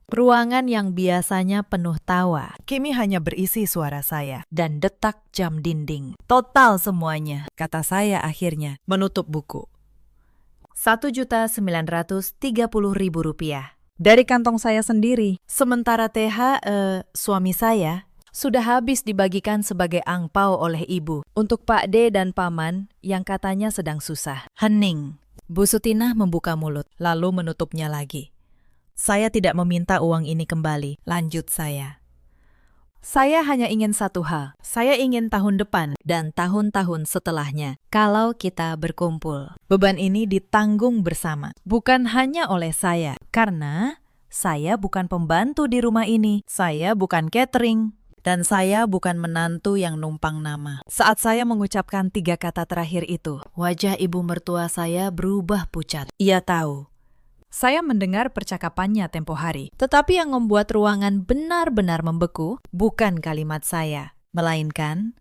Ruangan yang biasanya penuh tawa, kini hanya berisi suara saya dan detak jam dinding. Total semuanya, kata saya akhirnya, menutup buku. Rp1.930.000 dari kantong saya sendiri. Sementara suami saya sudah habis dibagikan sebagai angpau oleh ibu untuk Pak D dan Paman yang katanya sedang susah. Hening. Bu Sutinah membuka mulut, lalu menutupnya lagi. "Saya tidak meminta uang ini kembali," lanjut saya. "Saya hanya ingin satu hal. Saya ingin tahun depan dan tahun-tahun setelahnya, kalau kita berkumpul, beban ini ditanggung bersama. Bukan hanya oleh saya, karena saya bukan pembantu di rumah ini. Saya bukan catering. Dan saya bukan menantu yang numpang nama." Saat saya mengucapkan 3 kata terakhir itu, wajah ibu mertua saya berubah pucat. Ia tahu. Saya mendengar percakapannya tempo hari, tetapi yang membuat ruangan benar-benar membeku bukan kalimat saya, melainkan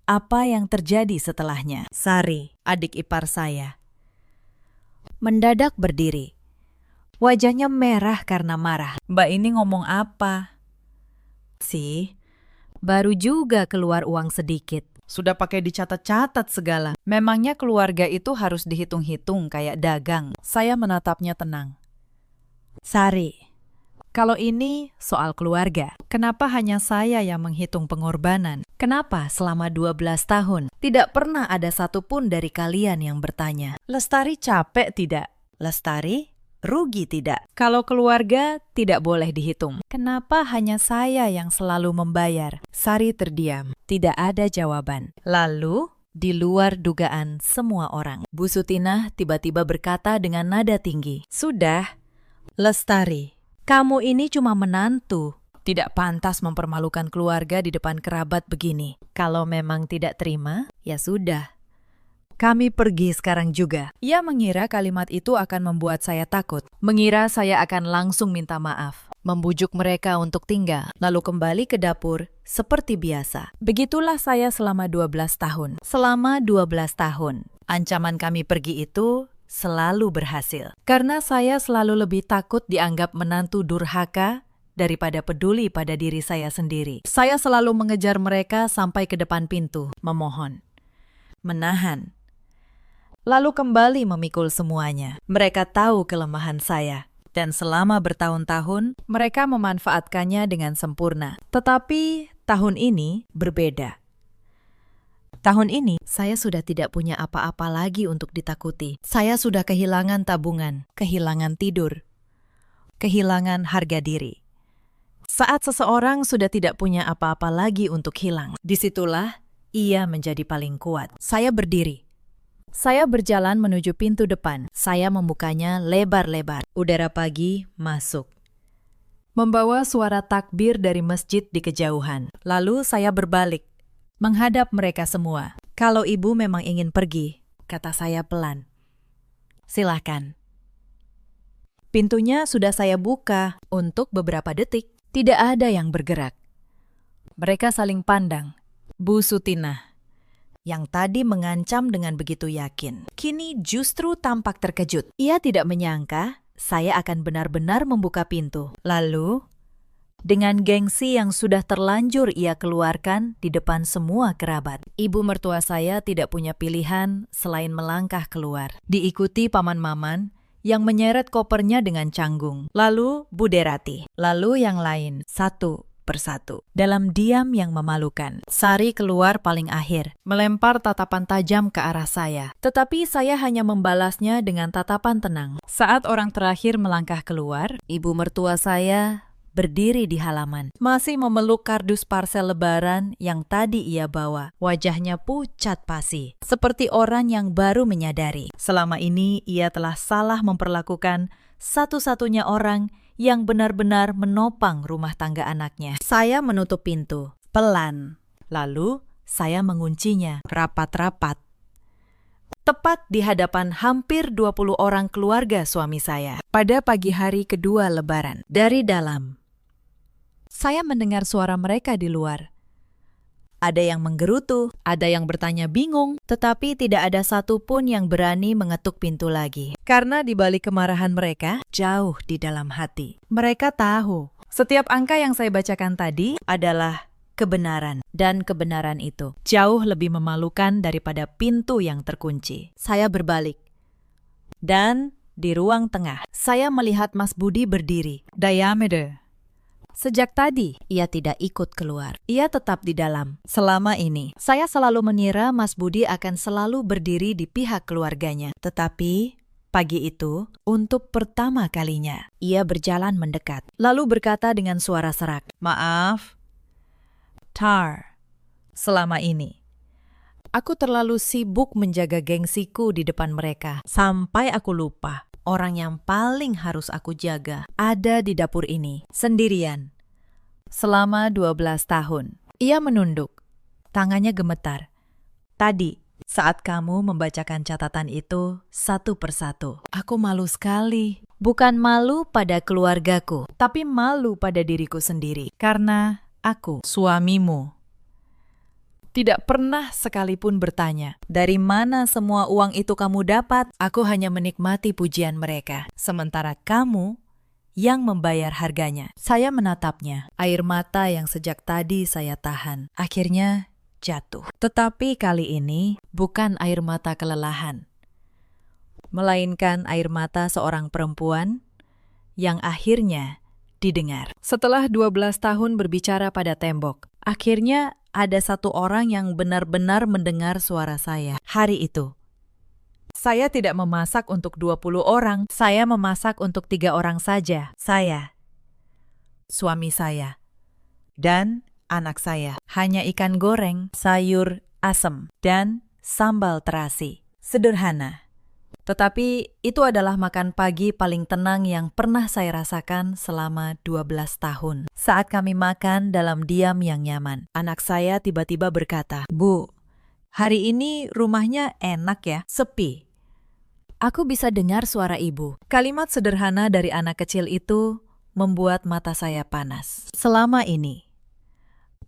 apa yang terjadi setelahnya. Sari, adik ipar saya, mendadak berdiri. Wajahnya merah karena marah. "Mbak ini ngomong apa?" "Sih, baru juga keluar uang sedikit. Sudah pakai dicatat-catat segala. Memangnya keluarga itu harus dihitung-hitung kayak dagang." Saya menatapnya tenang. "Sari, kalau ini soal keluarga, kenapa hanya saya yang menghitung pengorbanan? Kenapa selama 12 tahun tidak pernah ada satupun dari kalian yang bertanya, Lestari capek tidak? Lestari rugi tidak? Kalau keluarga tidak boleh dihitung, kenapa hanya saya yang selalu membayar?" Sari terdiam, tidak ada jawaban. Lalu, di luar dugaan semua orang, Bu Sutinah tiba-tiba berkata dengan nada tinggi, "Sudah, Lestari, kamu ini cuma menantu. Tidak pantas mempermalukan keluarga di depan kerabat begini. Kalau memang tidak terima, ya sudah. Kami pergi sekarang juga." Ia mengira kalimat itu akan membuat saya takut. Mengira saya akan langsung minta maaf, membujuk mereka untuk tinggal, lalu kembali ke dapur seperti biasa. Begitulah saya selama 12 tahun. Selama 12 tahun, ancaman kami pergi itu selalu berhasil. Karena saya selalu lebih takut dianggap menantu durhaka daripada peduli pada diri saya sendiri. Saya selalu mengejar mereka sampai ke depan pintu, memohon, menahan, lalu kembali memikul semuanya. Mereka tahu kelemahan saya, dan selama bertahun-tahun mereka memanfaatkannya dengan sempurna. Tetapi tahun ini berbeda. Tahun ini, saya sudah tidak punya apa-apa lagi untuk ditakuti. Saya sudah kehilangan tabungan, kehilangan tidur, kehilangan harga diri. Saat seseorang sudah tidak punya apa-apa lagi untuk hilang, disitulah ia menjadi paling kuat. Saya berdiri. Saya berjalan menuju pintu depan. Saya membukanya lebar-lebar. Udara pagi masuk, membawa suara takbir dari masjid di kejauhan. Lalu saya berbalik, menghadap mereka semua. Kalau ibu memang ingin pergi, kata saya pelan, silakan. Pintunya sudah saya buka untuk beberapa detik. Tidak ada yang bergerak. Mereka saling pandang. Bu Sutinah, yang tadi mengancam dengan begitu yakin, kini justru tampak terkejut. Ia tidak menyangka saya akan benar-benar membuka pintu. Lalu, dengan gengsi yang sudah terlanjur ia keluarkan di depan semua kerabat, ibu mertua saya tidak punya pilihan selain melangkah keluar, diikuti paman-maman yang menyeret kopernya dengan canggung. Lalu Bu Derati, lalu yang lain, satu persatu. Dalam diam yang memalukan, Sari keluar paling akhir, melempar tatapan tajam ke arah saya. Tetapi saya hanya membalasnya dengan tatapan tenang. Saat orang terakhir melangkah keluar, ibu mertua saya berdiri di halaman, masih memeluk kardus parsel lebaran yang tadi ia bawa. Wajahnya pucat pasi, seperti orang yang baru menyadari. Selama ini ia telah salah memperlakukan satu-satunya orang yang benar-benar menopang rumah tangga anaknya. Saya menutup pintu, pelan. Lalu saya menguncinya rapat-rapat. Tepat di hadapan hampir 20 orang keluarga suami saya. Pada pagi hari kedua lebaran, dari dalam, saya mendengar suara mereka di luar. Ada yang menggerutu, ada yang bertanya bingung, tetapi tidak ada satupun yang berani mengetuk pintu lagi. Karena di balik kemarahan mereka, jauh di dalam hati, mereka tahu setiap angka yang saya bacakan tadi adalah kebenaran. Dan kebenaran itu jauh lebih memalukan daripada pintu yang terkunci. Saya berbalik. Dan di ruang tengah, saya melihat Mas Budi berdiri. Diameter. Sejak tadi, ia tidak ikut keluar. Ia tetap di dalam. Selama ini, saya selalu mengira Mas Budi akan selalu berdiri di pihak keluarganya. Tetapi, pagi itu, untuk pertama kalinya, ia berjalan mendekat. Lalu berkata dengan suara serak, "Maaf, Tar, selama ini aku terlalu sibuk menjaga gengsiku di depan mereka, sampai aku lupa. Orang yang paling harus aku jaga ada di dapur ini, sendirian. Selama 12 tahun. Ia menunduk. Tangannya gemetar. Tadi, saat kamu membacakan catatan itu satu persatu, aku malu sekali. Bukan malu pada keluargaku, tapi malu pada diriku sendiri. Karena aku, suamimu, tidak pernah sekalipun bertanya, dari mana semua uang itu kamu dapat? Aku hanya menikmati pujian mereka. Sementara kamu yang membayar harganya. Saya menatapnya. Air mata yang sejak tadi saya tahan, akhirnya jatuh. Tetapi kali ini bukan air mata kelelahan, melainkan air mata seorang perempuan yang akhirnya didengar. Setelah 12 tahun berbicara pada tembok, akhirnya ada satu orang yang benar-benar mendengar suara saya. Hari itu, saya tidak memasak untuk 20 orang. Saya memasak untuk 3 orang saja. Saya, suami saya, dan anak saya. Hanya ikan goreng, sayur asem, dan sambal terasi. Sederhana. Tetapi itu adalah makan pagi paling tenang yang pernah saya rasakan selama 12 tahun. Saat kami makan dalam diam yang nyaman, anak saya tiba-tiba berkata, "Bu, hari ini rumahnya enak ya, sepi." Aku bisa dengar suara ibu. Kalimat sederhana dari anak kecil itu membuat mata saya panas. Selama ini,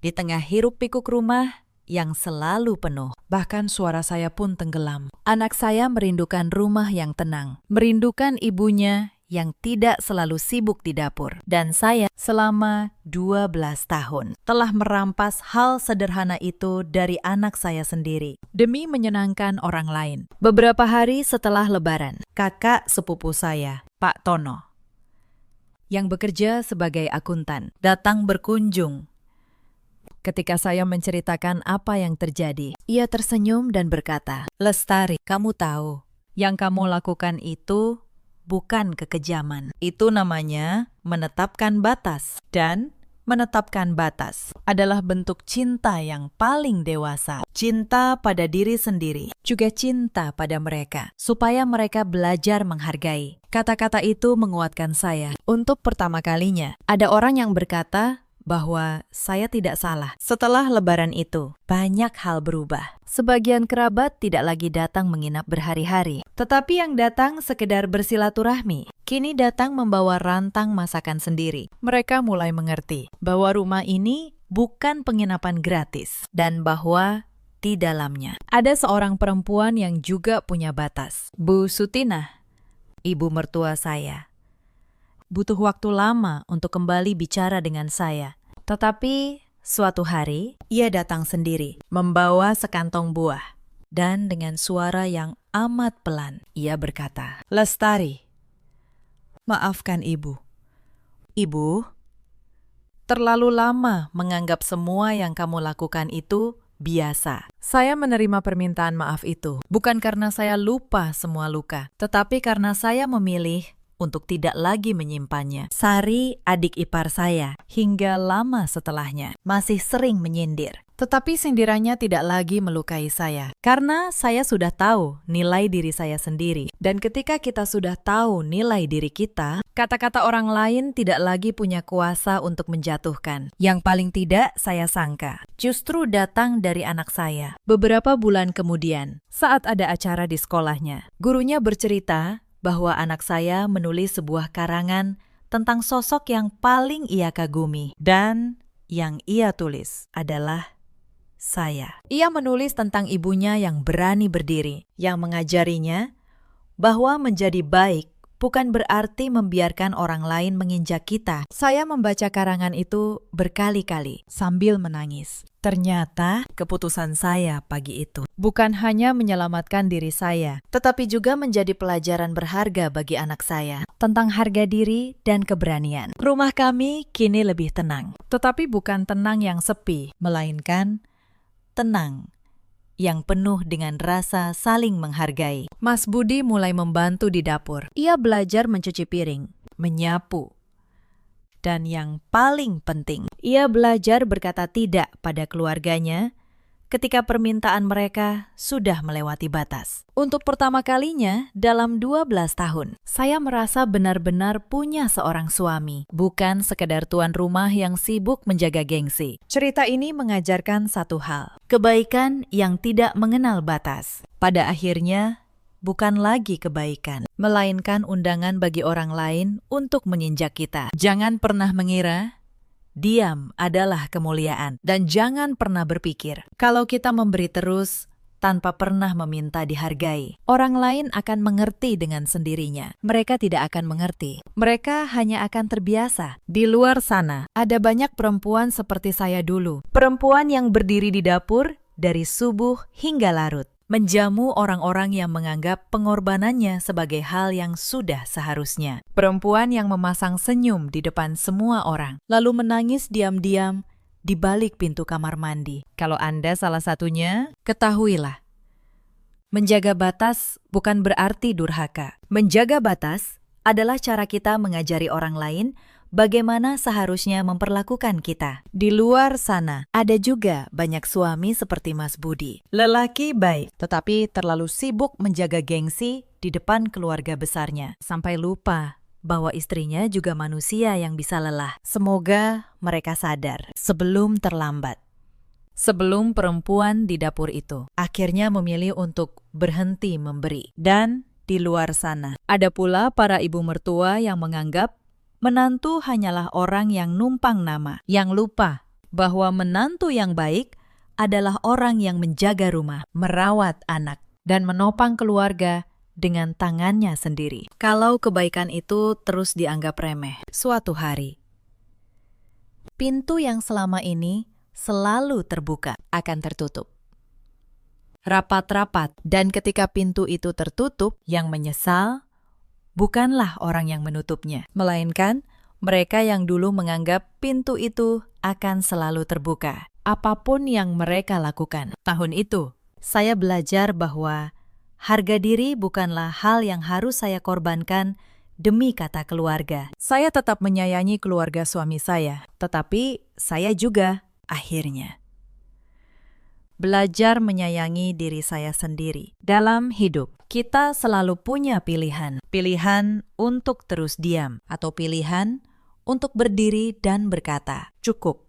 di tengah hiruk-pikuk rumah yang selalu penuh, bahkan suara saya pun tenggelam. Anak saya merindukan rumah yang tenang, merindukan ibunya yang tidak selalu sibuk di dapur. Dan saya selama 12 tahun telah merampas hal sederhana itu dari anak saya sendiri demi menyenangkan orang lain. Beberapa hari setelah Lebaran, kakak sepupu saya, Pak Tono, yang bekerja sebagai akuntan, datang berkunjung. Ketika saya menceritakan apa yang terjadi, ia tersenyum dan berkata, "Lestari, kamu tahu, yang kamu lakukan itu bukan kekejaman. Itu namanya menetapkan batas. Dan menetapkan batas adalah bentuk cinta yang paling dewasa. Cinta pada diri sendiri, juga cinta pada mereka, supaya mereka belajar menghargai." Kata-kata itu menguatkan saya. Untuk pertama kalinya, ada orang yang berkata bahwa saya tidak salah. Setelah Lebaran itu, banyak hal berubah. Sebagian kerabat tidak lagi datang menginap berhari-hari, tetapi yang datang sekedar bersilaturahmi. Kini datang membawa rantang masakan sendiri. Mereka mulai mengerti bahwa rumah ini bukan penginapan gratis, dan bahwa di dalamnya ada seorang perempuan yang juga punya batas. Bu Sutinah, ibu mertua saya, butuh waktu lama untuk kembali bicara dengan saya. Tetapi suatu hari, ia datang sendiri, membawa sekantong buah. Dan dengan suara yang amat pelan, ia berkata, "Lestari, maafkan ibu. Ibu, terlalu lama menganggap semua yang kamu lakukan itu biasa. Saya menerima permintaan maaf itu, bukan karena saya lupa semua luka, tetapi karena saya memilih untuk tidak lagi menyimpannya." Sari, adik ipar saya, hingga lama setelahnya, masih sering menyindir. Tetapi sindirannya tidak lagi melukai saya, karena saya sudah tahu nilai diri saya sendiri. Dan ketika kita sudah tahu nilai diri kita, kata-kata orang lain tidak lagi punya kuasa untuk menjatuhkan. Yang paling tidak saya sangka, justru datang dari anak saya. Beberapa bulan kemudian, saat ada acara di sekolahnya, gurunya bercerita bahwa anak saya menulis sebuah karangan tentang sosok yang paling ia kagumi. Dan yang ia tulis adalah saya. Ia menulis tentang ibunya yang berani berdiri, yang mengajarinya bahwa menjadi baik bukan berarti membiarkan orang lain menginjak kita. Saya membaca karangan itu berkali-kali sambil menangis. Ternyata keputusan saya pagi itu bukan hanya menyelamatkan diri saya, tetapi juga menjadi pelajaran berharga bagi anak saya tentang harga diri dan keberanian. Rumah kami kini lebih tenang, tetapi bukan tenang yang sepi, melainkan tenang yang penuh dengan rasa saling menghargai. Mas Budi mulai membantu di dapur. Ia belajar mencuci piring, menyapu, dan yang paling penting, ia belajar berkata tidak pada keluarganya ketika permintaan mereka sudah melewati batas. Untuk pertama kalinya dalam 12 tahun, saya merasa benar-benar punya seorang suami, bukan sekedar tuan rumah yang sibuk menjaga gengsi. Cerita ini mengajarkan satu hal, kebaikan yang tidak mengenal batas. Pada akhirnya, bukan lagi kebaikan, melainkan undangan bagi orang lain untuk menginjak kita. Jangan pernah mengira diam adalah kemuliaan, dan jangan pernah berpikir kalau kita memberi terus tanpa pernah meminta dihargai, orang lain akan mengerti dengan sendirinya. Mereka tidak akan mengerti. Mereka hanya akan terbiasa. Di luar sana, ada banyak perempuan seperti saya dulu. Perempuan yang berdiri di dapur dari subuh hingga larut, menjamu orang-orang yang menganggap pengorbanannya sebagai hal yang sudah seharusnya. Perempuan yang memasang senyum di depan semua orang, lalu menangis diam-diam di balik pintu kamar mandi. Kalau Anda salah satunya, ketahuilah, menjaga batas bukan berarti durhaka. Menjaga batas adalah cara kita mengajari orang lain bagaimana seharusnya memperlakukan kita. Di luar sana, ada juga banyak suami seperti Mas Budi. Lelaki baik, tetapi terlalu sibuk menjaga gengsi di depan keluarga besarnya, sampai lupa bahwa istrinya juga manusia yang bisa lelah. Semoga mereka sadar sebelum terlambat. Sebelum perempuan di dapur itu akhirnya memilih untuk berhenti memberi. Dan di luar sana, ada pula para ibu mertua yang menganggap menantu hanyalah orang yang numpang nama, yang lupa bahwa menantu yang baik adalah orang yang menjaga rumah, merawat anak, dan menopang keluarga dengan tangannya sendiri. Kalau kebaikan itu terus dianggap remeh, suatu hari, pintu yang selama ini selalu terbuka akan tertutup. Rapat-rapat, dan ketika pintu itu tertutup, yang menyesal bukanlah orang yang menutupnya, melainkan mereka yang dulu menganggap pintu itu akan selalu terbuka, apapun yang mereka lakukan. Tahun itu, saya belajar bahwa harga diri bukanlah hal yang harus saya korbankan demi kata keluarga. Saya tetap menyayangi keluarga suami saya, tetapi saya juga akhirnya belajar menyayangi diri saya sendiri. Dalam hidup, kita selalu punya pilihan. Pilihan untuk terus diam, atau pilihan untuk berdiri dan berkata, "Cukup."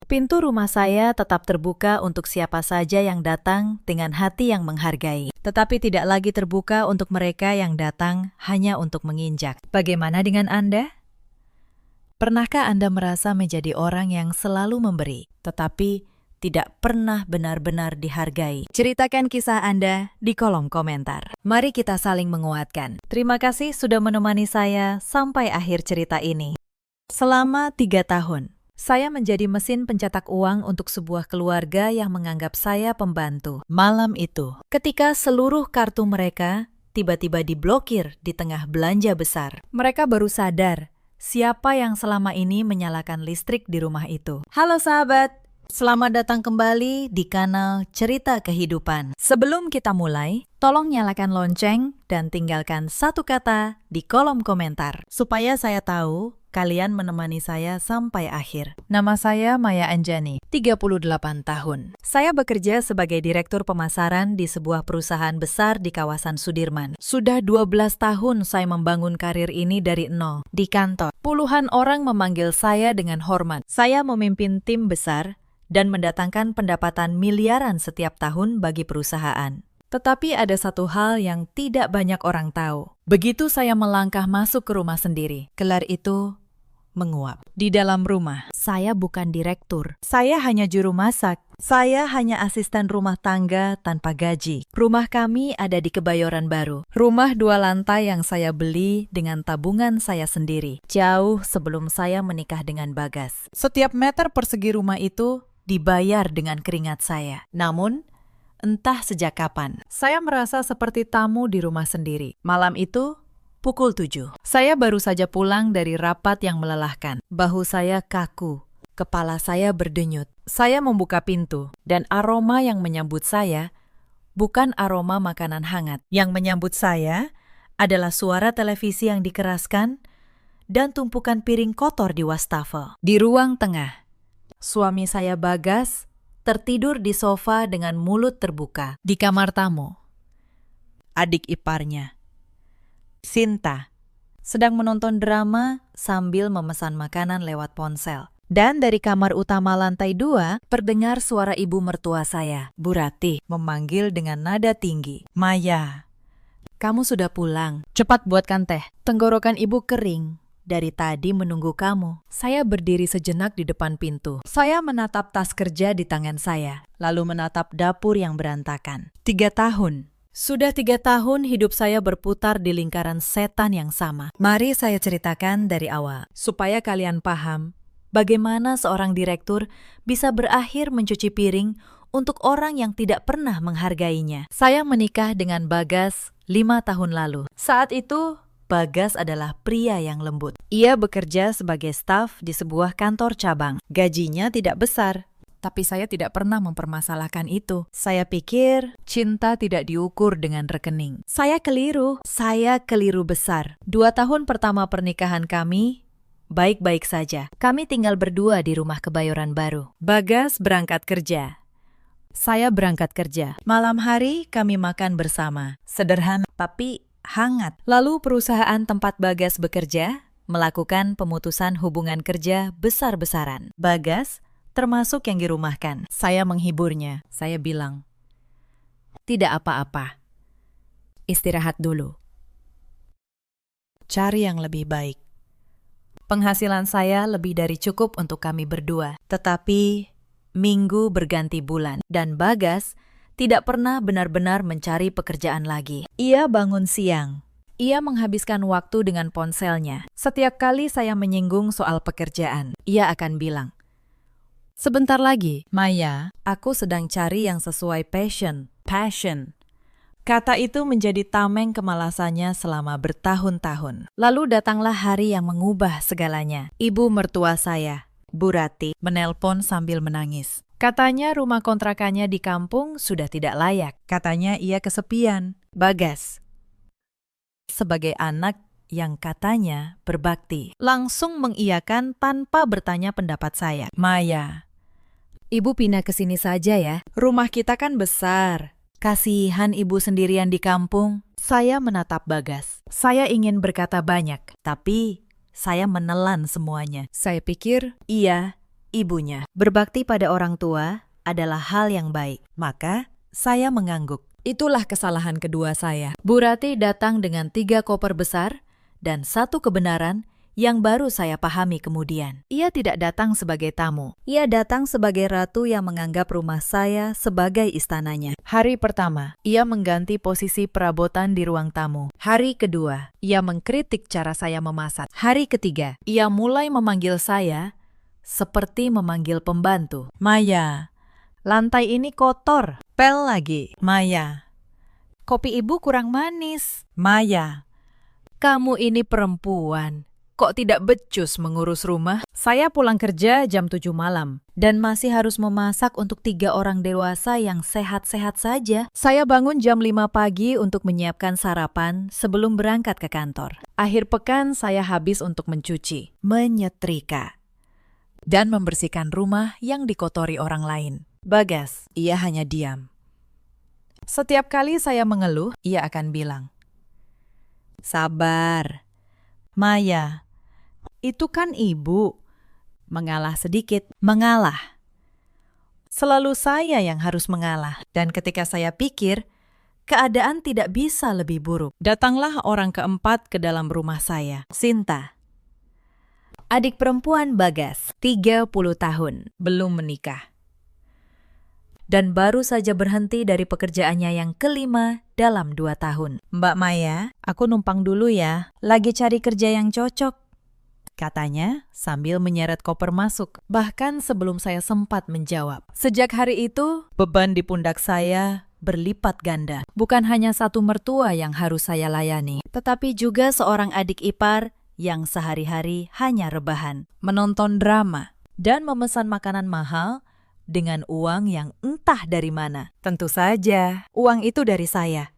Pintu rumah saya tetap terbuka untuk siapa saja yang datang dengan hati yang menghargai, tetapi tidak lagi terbuka untuk mereka yang datang hanya untuk menginjak. Bagaimana dengan Anda? Pernahkah Anda merasa menjadi orang yang selalu memberi, tetapi tidak pernah benar-benar dihargai? Ceritakan kisah Anda di kolom komentar. Mari kita saling menguatkan. Terima kasih sudah menemani saya sampai akhir cerita ini. Selama 3 tahun, saya menjadi mesin pencetak uang untuk sebuah keluarga yang menganggap saya pembantu. Malam itu, ketika seluruh kartu mereka tiba-tiba diblokir di tengah belanja besar, mereka baru sadar siapa yang selama ini menyalakan listrik di rumah itu. Halo sahabat! Selamat datang kembali di kanal Cerita Kehidupan. Sebelum kita mulai, tolong nyalakan lonceng dan tinggalkan satu kata di kolom komentar, supaya saya tahu kalian menemani saya sampai akhir. Nama saya Maya Anjani, 38 tahun. Saya bekerja sebagai direktur pemasaran di sebuah perusahaan besar di kawasan Sudirman. Sudah 12 tahun saya membangun karir ini dari nol. Di kantor, puluhan orang memanggil saya dengan hormat. Saya memimpin tim besar dan mendatangkan pendapatan miliaran setiap tahun bagi perusahaan. Tetapi ada satu hal yang tidak banyak orang tahu. Begitu saya melangkah masuk ke rumah sendiri, gelar itu menguap. Di dalam rumah, saya bukan direktur. Saya hanya juru masak. Saya hanya asisten rumah tangga tanpa gaji. Rumah kami ada di Kebayoran Baru. Rumah 2 lantai yang saya beli dengan tabungan saya sendiri, jauh sebelum saya menikah dengan Bagas. Setiap meter persegi rumah itu dibayar dengan keringat saya. Namun, entah sejak kapan, saya merasa seperti tamu di rumah sendiri. Malam itu, pukul 7. Saya baru saja pulang dari rapat yang melelahkan. Bahu saya kaku, kepala saya berdenyut. Saya membuka pintu, dan aroma yang menyambut saya bukan aroma makanan hangat. Yang menyambut saya adalah suara televisi yang dikeraskan dan tumpukan piring kotor di wastafel. Di ruang tengah, suami saya Bagas tertidur di sofa dengan mulut terbuka. Di kamar tamu, adik iparnya, Sinta, sedang menonton drama sambil memesan makanan lewat ponsel. Dan dari kamar utama lantai 2, terdengar suara ibu mertua saya, Bu Ratih, memanggil dengan nada tinggi. "Maya, kamu sudah pulang. Cepat buatkan teh." Tenggorokan ibu kering. Dari tadi menunggu kamu. Saya berdiri sejenak di depan pintu. Saya menatap tas kerja di tangan saya, lalu menatap dapur yang berantakan. 3 tahun. Sudah 3 tahun hidup saya berputar di lingkaran setan yang sama. Mari saya ceritakan dari awal, supaya kalian paham bagaimana seorang direktur bisa berakhir mencuci piring untuk orang yang tidak pernah menghargainya. Saya menikah dengan Bagas 5 tahun lalu. Saat itu, Bagas adalah pria yang lembut. Ia bekerja sebagai staf di sebuah kantor cabang. Gajinya tidak besar, tapi saya tidak pernah mempermasalahkan itu. Saya pikir cinta tidak diukur dengan rekening. Saya keliru besar. 2 tahun pertama pernikahan kami baik-baik saja. Kami tinggal berdua di rumah Kebayoran Baru. Bagas berangkat kerja. Saya berangkat kerja. Malam hari kami makan bersama. Sederhana, tapi hangat. Lalu perusahaan tempat Bagas bekerja melakukan pemutusan hubungan kerja besar-besaran. Bagas termasuk yang dirumahkan. Saya menghiburnya. Saya bilang, "Tidak apa-apa. Istirahat dulu. Cari yang lebih baik. Penghasilan saya lebih dari cukup untuk kami berdua. Tetapi minggu berganti bulan dan Bagas tidak pernah benar-benar mencari pekerjaan lagi. Ia bangun siang. Ia menghabiskan waktu dengan ponselnya. Setiap kali saya menyinggung soal pekerjaan, ia akan bilang, "Sebentar lagi, Maya, aku sedang cari yang sesuai passion." Kata itu menjadi tameng kemalasannya selama bertahun-tahun. Lalu datanglah hari yang mengubah segalanya. Ibu mertua saya, Bu Rati, menelpon sambil menangis. Katanya rumah kontrakannya di kampung sudah tidak layak. Katanya ia kesepian. Bagas, sebagai anak yang katanya berbakti, langsung mengiyakan tanpa bertanya pendapat saya. "Maya, ibu pindah ke sini saja ya. Rumah kita kan besar. Kasihan ibu sendirian di kampung." Saya menatap Bagas. Saya ingin berkata banyak, tapi saya menelan semuanya. Saya pikir, iya, ibunya. Berbakti pada orang tua adalah hal yang baik. Maka, saya mengangguk. Itulah kesalahan kedua saya. Bu Rati datang dengan 3 koper besar dan 1 kebenaran yang baru saya pahami kemudian. Ia tidak datang sebagai tamu. Ia datang sebagai ratu yang menganggap rumah saya sebagai istananya. Hari pertama, ia mengganti posisi perabotan di ruang tamu. Hari kedua, ia mengkritik cara saya memasak. Hari ketiga, ia mulai memanggil saya seperti memanggil pembantu. "Maya, lantai ini kotor." "Pel lagi." "Maya, kopi ibu kurang manis." "Maya, kamu ini perempuan. Kok tidak becus mengurus rumah?" Saya pulang kerja jam 7 malam dan masih harus memasak untuk 3 orang dewasa yang sehat-sehat saja. Saya bangun jam 5 pagi untuk menyiapkan sarapan sebelum berangkat ke kantor. Akhir pekan saya habis untuk mencuci, menyetrika, dan membersihkan rumah yang dikotori orang lain. Bagas, ia hanya diam. Setiap kali saya mengeluh, ia akan bilang, "Sabar, Maya. Itu kan ibu." Mengalah sedikit, mengalah. Selalu saya yang harus mengalah. Dan ketika saya pikir, keadaan tidak bisa lebih buruk, datanglah orang keempat ke dalam rumah saya, Sinta. Adik perempuan Bagas, 30 tahun, belum menikah. Dan baru saja berhenti dari pekerjaannya yang kelima dalam 2 tahun. "Mbak Maya, aku numpang dulu ya. Lagi cari kerja yang cocok," katanya sambil menyeret koper masuk. Bahkan sebelum saya sempat menjawab. Sejak hari itu, beban di pundak saya berlipat ganda. Bukan hanya satu mertua yang harus saya layani, tetapi juga seorang adik ipar yang sehari-hari hanya rebahan, menonton drama, dan memesan makanan mahal dengan uang yang entah dari mana. Tentu saja, uang itu dari saya.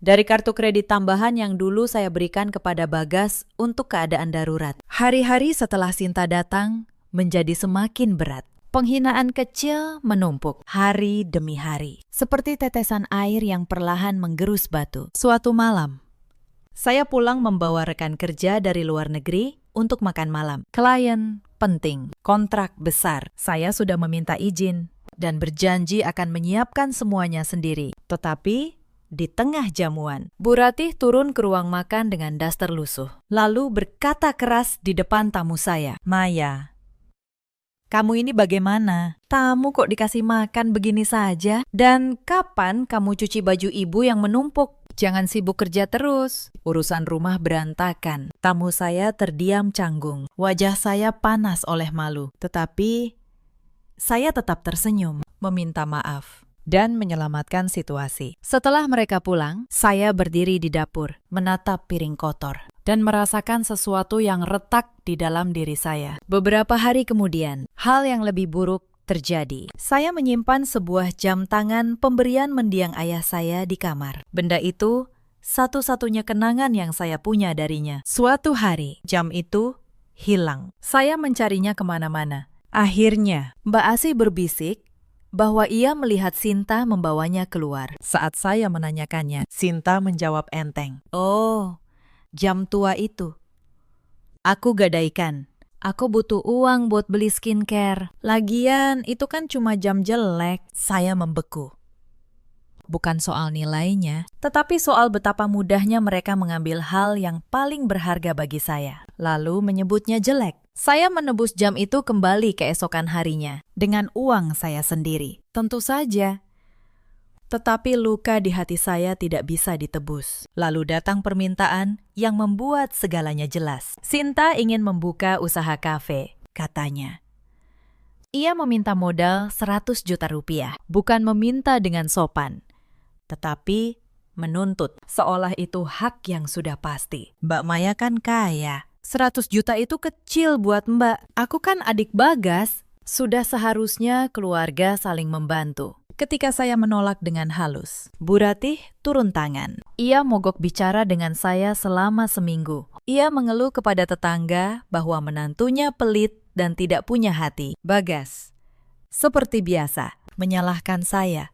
Dari kartu kredit tambahan yang dulu saya berikan kepada Bagas untuk keadaan darurat. Hari-hari setelah Sinta datang menjadi semakin berat. Penghinaan kecil menumpuk hari demi hari, seperti tetesan air yang perlahan menggerus batu. Suatu malam, saya pulang membawa rekan kerja dari luar negeri untuk makan malam. Klien penting, kontrak besar. Saya sudah meminta izin dan berjanji akan menyiapkan semuanya sendiri. Tetapi di tengah jamuan, Bu Ratih turun ke ruang makan dengan daster lusuh, lalu berkata keras di depan tamu saya, "Maya, kamu ini bagaimana? Tamu kok dikasih makan begini saja? Dan kapan kamu cuci baju ibu yang menumpuk? Jangan sibuk kerja terus. Urusan rumah berantakan." Tamu saya terdiam canggung. Wajah saya panas oleh malu. Tetapi saya tetap tersenyum, meminta maaf, dan menyelamatkan situasi. Setelah mereka pulang, saya berdiri di dapur, menatap piring kotor, dan merasakan sesuatu yang retak di dalam diri saya. Beberapa hari kemudian, hal yang lebih buruk terjadi. Saya menyimpan sebuah jam tangan pemberian mendiang ayah saya di kamar. Benda itu satu-satunya kenangan yang saya punya darinya. Suatu hari, jam itu hilang. Saya mencarinya kemana-mana. Akhirnya, Mbak Asih berbisik bahwa ia melihat Sinta membawanya keluar. Saat saya menanyakannya, Sinta menjawab enteng, "Oh, jam tua itu. Aku gadaikan. Aku butuh uang buat beli skincare. Lagian, itu kan cuma jam jelek." Saya membeku. Bukan soal nilainya, tetapi soal betapa mudahnya mereka mengambil hal yang paling berharga bagi saya, lalu menyebutnya jelek. Saya menebus jam itu kembali keesokan harinya, dengan uang saya sendiri. Tentu saja, Tetapi luka di hati saya tidak bisa ditebus. Lalu datang permintaan yang membuat segalanya jelas. Sinta ingin membuka usaha kafe, katanya. Ia meminta modal 100 juta rupiah, bukan meminta dengan sopan, tetapi menuntut, seolah itu hak yang sudah pasti. Mbak Maya kan kaya, 100 juta itu kecil buat Mbak. Aku kan adik Bagas. Sudah seharusnya keluarga saling membantu. Ketika saya menolak dengan halus, Bu Ratih turun tangan. Ia mogok bicara dengan saya selama seminggu. Ia mengeluh kepada tetangga bahwa menantunya pelit dan tidak punya hati. Bagas, seperti biasa, menyalahkan saya.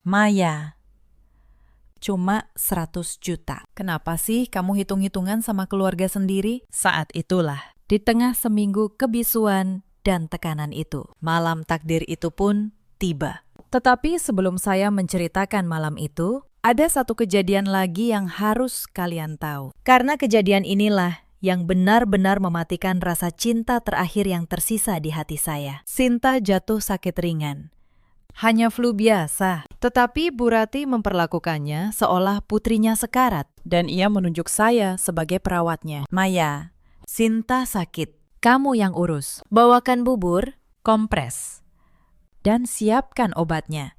Maya, cuma 100 juta. Kenapa sih kamu hitung-hitungan sama keluarga sendiri? Saat itulah, di tengah seminggu kebisuan dan tekanan itu, malam takdir itu pun tiba. Tetapi sebelum saya menceritakan malam itu, ada satu kejadian lagi yang harus kalian tahu. Karena kejadian inilah yang benar-benar mematikan rasa cinta terakhir yang tersisa di hati saya. Sinta jatuh sakit ringan. Hanya flu biasa. Tetapi Bu Ratih memperlakukannya seolah putrinya sekarat. Dan ia menunjuk saya sebagai perawatnya. Maya, Sinta sakit. Kamu yang urus. Bawakan bubur, kompres, dan siapkan obatnya.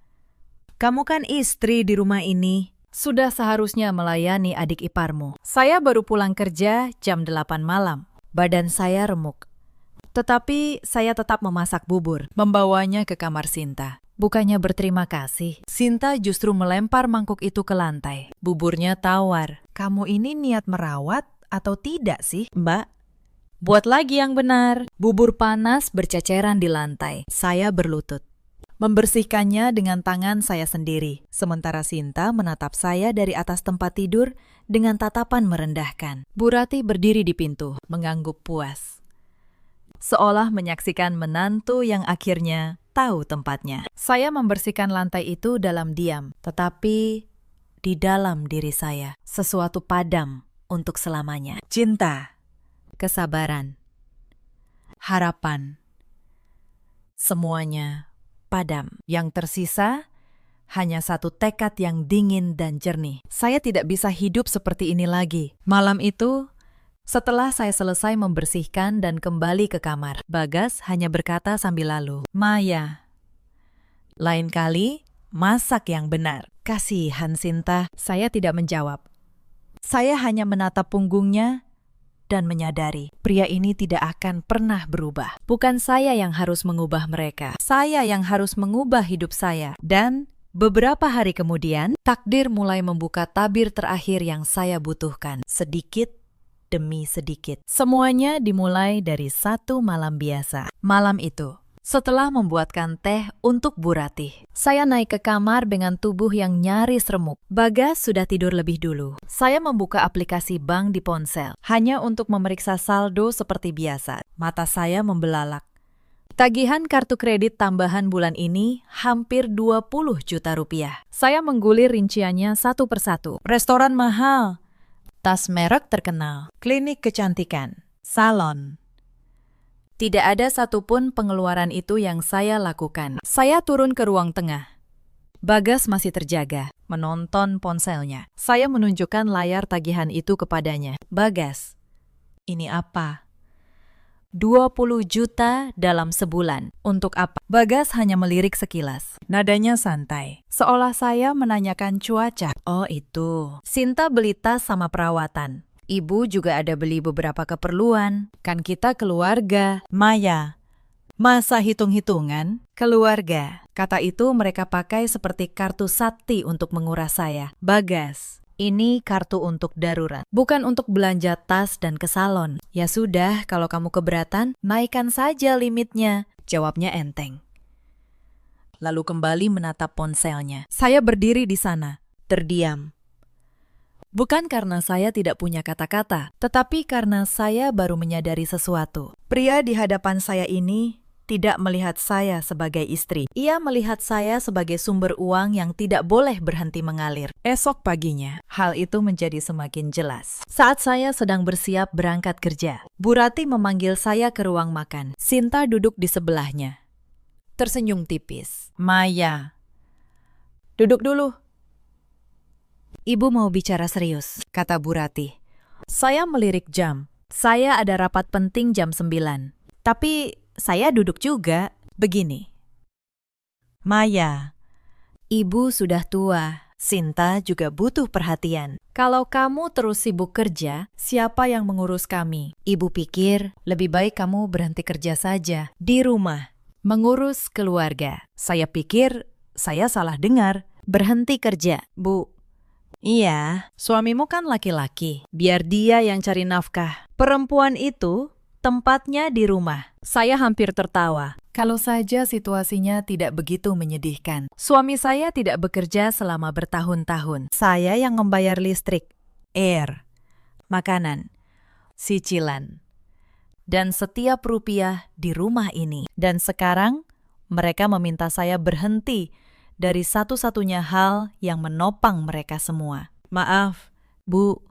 Kamu kan istri di rumah ini. Sudah seharusnya melayani adik iparmu. Saya baru pulang kerja jam 8 malam. Badan saya remuk. Tetapi saya tetap memasak bubur, membawanya ke kamar Sinta. Bukannya berterima kasih, Sinta justru melempar mangkuk itu ke lantai. Buburnya tawar. Kamu ini niat merawat atau tidak sih, Mbak? Buat lagi yang benar. Bubur panas berceceran di lantai. Saya berlutut. Membersihkannya dengan tangan saya sendiri. Sementara Sinta menatap saya dari atas tempat tidur dengan tatapan merendahkan. Bu Ratih berdiri di pintu, mengangguk puas. Seolah menyaksikan menantu yang akhirnya tahu tempatnya. Saya membersihkan lantai itu dalam diam. Tetapi di dalam diri saya, sesuatu padam untuk selamanya. Cinta, kesabaran, harapan, semuanya padam. Yang tersisa hanya satu tekad yang dingin dan jernih. Saya tidak bisa hidup seperti ini lagi. Malam itu, setelah saya selesai membersihkan dan kembali ke kamar, Bagas hanya berkata sambil lalu, Maya, lain kali masak yang benar. Kasihan Sinta. Saya tidak menjawab. Saya hanya menatap punggungnya dan menyadari pria ini tidak akan pernah berubah. Bukan saya yang harus mengubah mereka. Saya yang harus mengubah hidup saya. Dan beberapa hari kemudian, takdir mulai membuka tabir terakhir yang saya butuhkan. Sedikit demi sedikit. Semuanya dimulai dari satu malam biasa. Malam itu, setelah membuatkan teh untuk Bu Ratih, saya naik ke kamar dengan tubuh yang nyaris remuk. Bagas sudah tidur lebih dulu. Saya membuka aplikasi bank di ponsel, hanya untuk memeriksa saldo seperti biasa. Mata saya membelalak. Tagihan kartu kredit tambahan bulan ini hampir 20 juta rupiah. Saya menggulir rinciannya satu persatu. Restoran mahal, tas merek terkenal, klinik kecantikan, salon. Tidak ada satupun pengeluaran itu yang saya lakukan. Saya turun ke ruang tengah. Bagas masih terjaga, menonton ponselnya. Saya menunjukkan layar tagihan itu kepadanya. Bagas, ini apa? 20 juta dalam sebulan. Untuk apa? Bagas hanya melirik sekilas. Nadanya santai, seolah saya menanyakan cuaca. Oh itu. Sinta beli tas sama perawatan. Ibu juga ada beli beberapa keperluan. Kan kita keluarga. Maya, masa hitung-hitungan? Keluarga. Kata itu mereka pakai seperti kartu sakti untuk menguras saya. Bagas, ini kartu untuk darurat. Bukan untuk belanja tas dan ke salon. Ya sudah, kalau kamu keberatan, naikkan saja limitnya. Jawabnya enteng. Lalu kembali menatap ponselnya. Saya berdiri di sana, terdiam. Bukan karena saya tidak punya kata-kata, tetapi karena saya baru menyadari sesuatu. Pria di hadapan saya ini tidak melihat saya sebagai istri. Ia melihat saya sebagai sumber uang yang tidak boleh berhenti mengalir. Esok paginya, hal itu menjadi semakin jelas. Saat saya sedang bersiap berangkat kerja, Bu Ratih memanggil saya ke ruang makan. Sinta duduk di sebelahnya, tersenyum tipis. Maya, Duduk dulu. Ibu mau bicara serius, kata Bu Rati. Saya melirik jam. Saya ada rapat penting jam 9. Tapi saya duduk juga. Begini. Maya, ibu sudah tua. Sinta juga butuh perhatian. Kalau kamu terus sibuk kerja, siapa yang mengurus kami? Ibu pikir lebih baik kamu berhenti kerja saja di rumah. Mengurus keluarga. Saya pikir saya salah dengar. Berhenti kerja, Bu. Iya, suamimu kan laki-laki. Biar dia yang cari nafkah. Perempuan itu tempatnya di rumah. Saya hampir tertawa. Kalau saja situasinya tidak begitu menyedihkan. Suami saya tidak bekerja selama bertahun-tahun. Saya yang membayar listrik, air, makanan, cicilan, dan setiap rupiah di rumah ini. Dan sekarang mereka meminta saya berhenti dari satu-satunya hal yang menopang mereka semua. Maaf, Bu,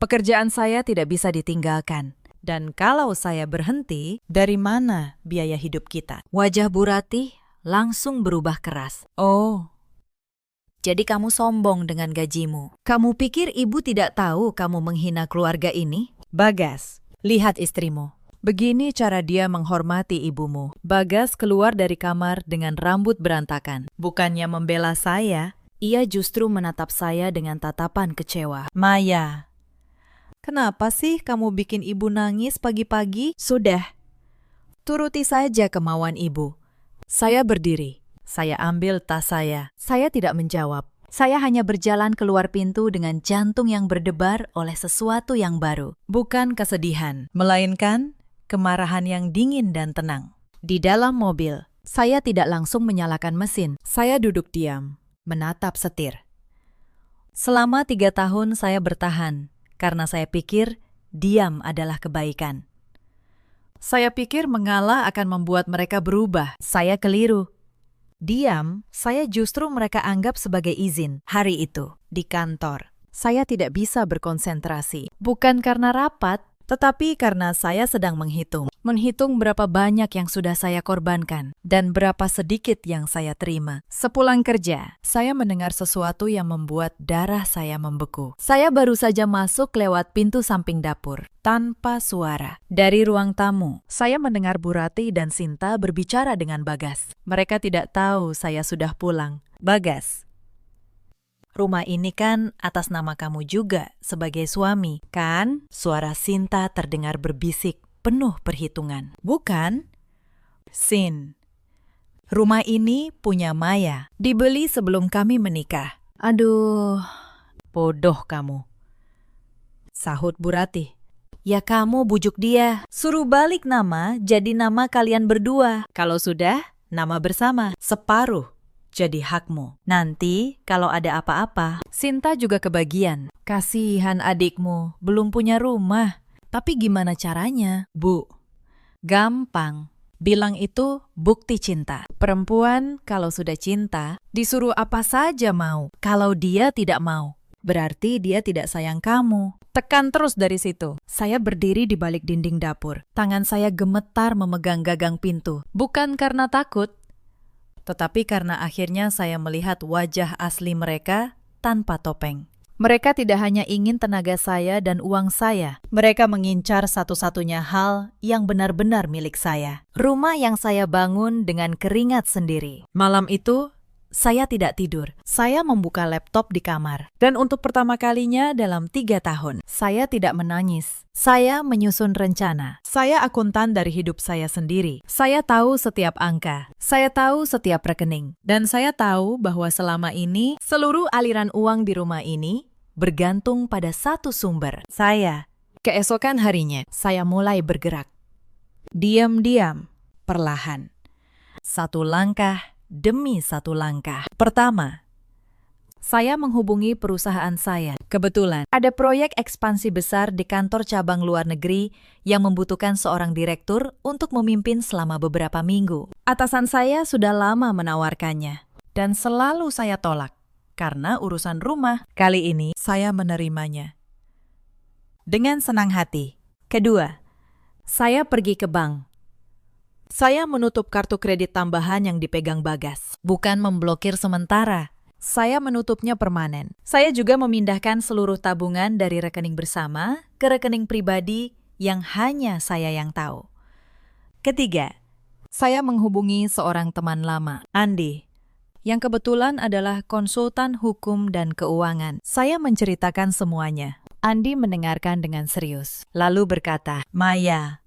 pekerjaan saya tidak bisa ditinggalkan. Dan kalau saya berhenti, dari mana biaya hidup kita? Wajah Bu Rati langsung berubah keras. Oh, jadi kamu sombong dengan gajimu. Kamu pikir ibu tidak tahu kamu menghina keluarga ini? Bagas, lihat istrimu. Begini cara dia menghormati ibumu. Bagas keluar dari kamar dengan rambut berantakan. Bukannya membela saya, ia justru menatap saya dengan tatapan kecewa. Maya, kenapa sih kamu bikin ibu nangis pagi-pagi? Sudah, turuti saja kemauan ibu. Saya berdiri. Saya ambil tas saya. Saya tidak menjawab. Saya hanya berjalan keluar pintu dengan jantung yang berdebar oleh sesuatu yang baru. Bukan kesedihan, melainkan kemarahan yang dingin dan tenang. Di dalam mobil, saya tidak langsung menyalakan mesin. Saya duduk diam, menatap setir. Selama 3 tahun saya bertahan, karena saya pikir diam adalah kebaikan. Saya pikir mengalah akan membuat mereka berubah. Saya keliru. Diam, saya justru mereka anggap sebagai izin. Hari itu, di kantor, saya tidak bisa berkonsentrasi. Bukan karena rapat, tetapi karena saya sedang menghitung. Menghitung berapa banyak yang sudah saya korbankan dan berapa sedikit yang saya terima. Sepulang kerja, saya mendengar sesuatu yang membuat darah saya membeku. Saya baru saja masuk lewat pintu samping dapur, tanpa suara. Dari ruang tamu, saya mendengar Bu Rati dan Sinta berbicara dengan Bagas. Mereka tidak tahu saya sudah pulang. Bagas, rumah ini kan atas nama kamu juga sebagai suami, kan? Suara Sinta terdengar berbisik, penuh perhitungan. Bukan? Sin, rumah ini punya Maya. Dibeli sebelum kami menikah. Aduh, bodoh kamu, sahut Bu Rati. Ya kamu bujuk dia. Suruh balik nama jadi nama kalian berdua. Kalau sudah, nama bersama. Separuh jadi hakmu. Nanti kalau ada apa-apa, Sinta juga kebagian. Kasihan adikmu, belum punya rumah. Tapi gimana caranya? Bu, gampang. Bilang itu bukti cinta. Perempuan kalau sudah cinta, disuruh apa saja mau. Kalau dia tidak mau, berarti dia tidak sayang kamu. Tekan terus dari situ. Saya berdiri di balik dinding dapur. Tangan saya gemetar memegang gagang pintu. Bukan karena takut, tetapi karena akhirnya saya melihat wajah asli mereka tanpa topeng. Mereka tidak hanya ingin tenaga saya dan uang saya. Mereka mengincar satu-satunya hal yang benar-benar milik saya. Rumah yang saya bangun dengan keringat sendiri. Malam itu, saya tidak tidur. Saya membuka laptop di kamar. Dan untuk pertama kalinya dalam 3 tahun, saya tidak menangis. Saya menyusun rencana. Saya akuntan dari hidup saya sendiri. Saya tahu setiap angka. Saya tahu setiap rekening. Dan saya tahu bahwa selama ini, seluruh aliran uang di rumah ini bergantung pada satu sumber, saya. Keesokan harinya, saya mulai bergerak. Diam-diam, perlahan. Satu langkah demi satu langkah. Pertama, saya menghubungi perusahaan saya. Kebetulan, ada proyek ekspansi besar di kantor cabang luar negeri yang membutuhkan seorang direktur untuk memimpin selama beberapa minggu. Atasan saya sudah lama menawarkannya, dan selalu saya tolak. Karena urusan rumah, kali ini saya menerimanya dengan senang hati. Kedua, saya pergi ke bank. Saya menutup kartu kredit tambahan yang dipegang Bagas. Bukan memblokir sementara. Saya menutupnya permanen. Saya juga memindahkan seluruh tabungan dari rekening bersama ke rekening pribadi yang hanya saya yang tahu. Ketiga, saya menghubungi seorang teman lama, Andi, yang kebetulan adalah konsultan hukum dan keuangan. Saya menceritakan semuanya. Andi mendengarkan dengan serius, lalu berkata, "Maya,